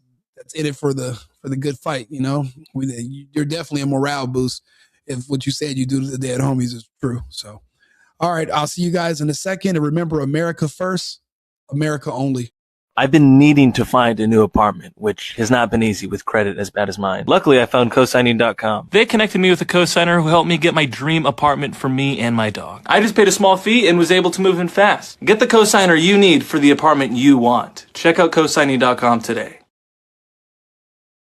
in it for the good fight, You're definitely a morale boost if what you said you do to the dead homies is true. So, all right, I'll see you guys in a second. And remember, America first, America only.
I've been needing to find a new apartment, which has not been easy with credit as bad as mine. Luckily, I found cosigning.com. They connected me with a cosigner who helped me get my dream apartment for me and my dog. I just paid a small fee and was able to move in fast. Get the cosigner you need for the apartment you want. Check out cosigning.com today.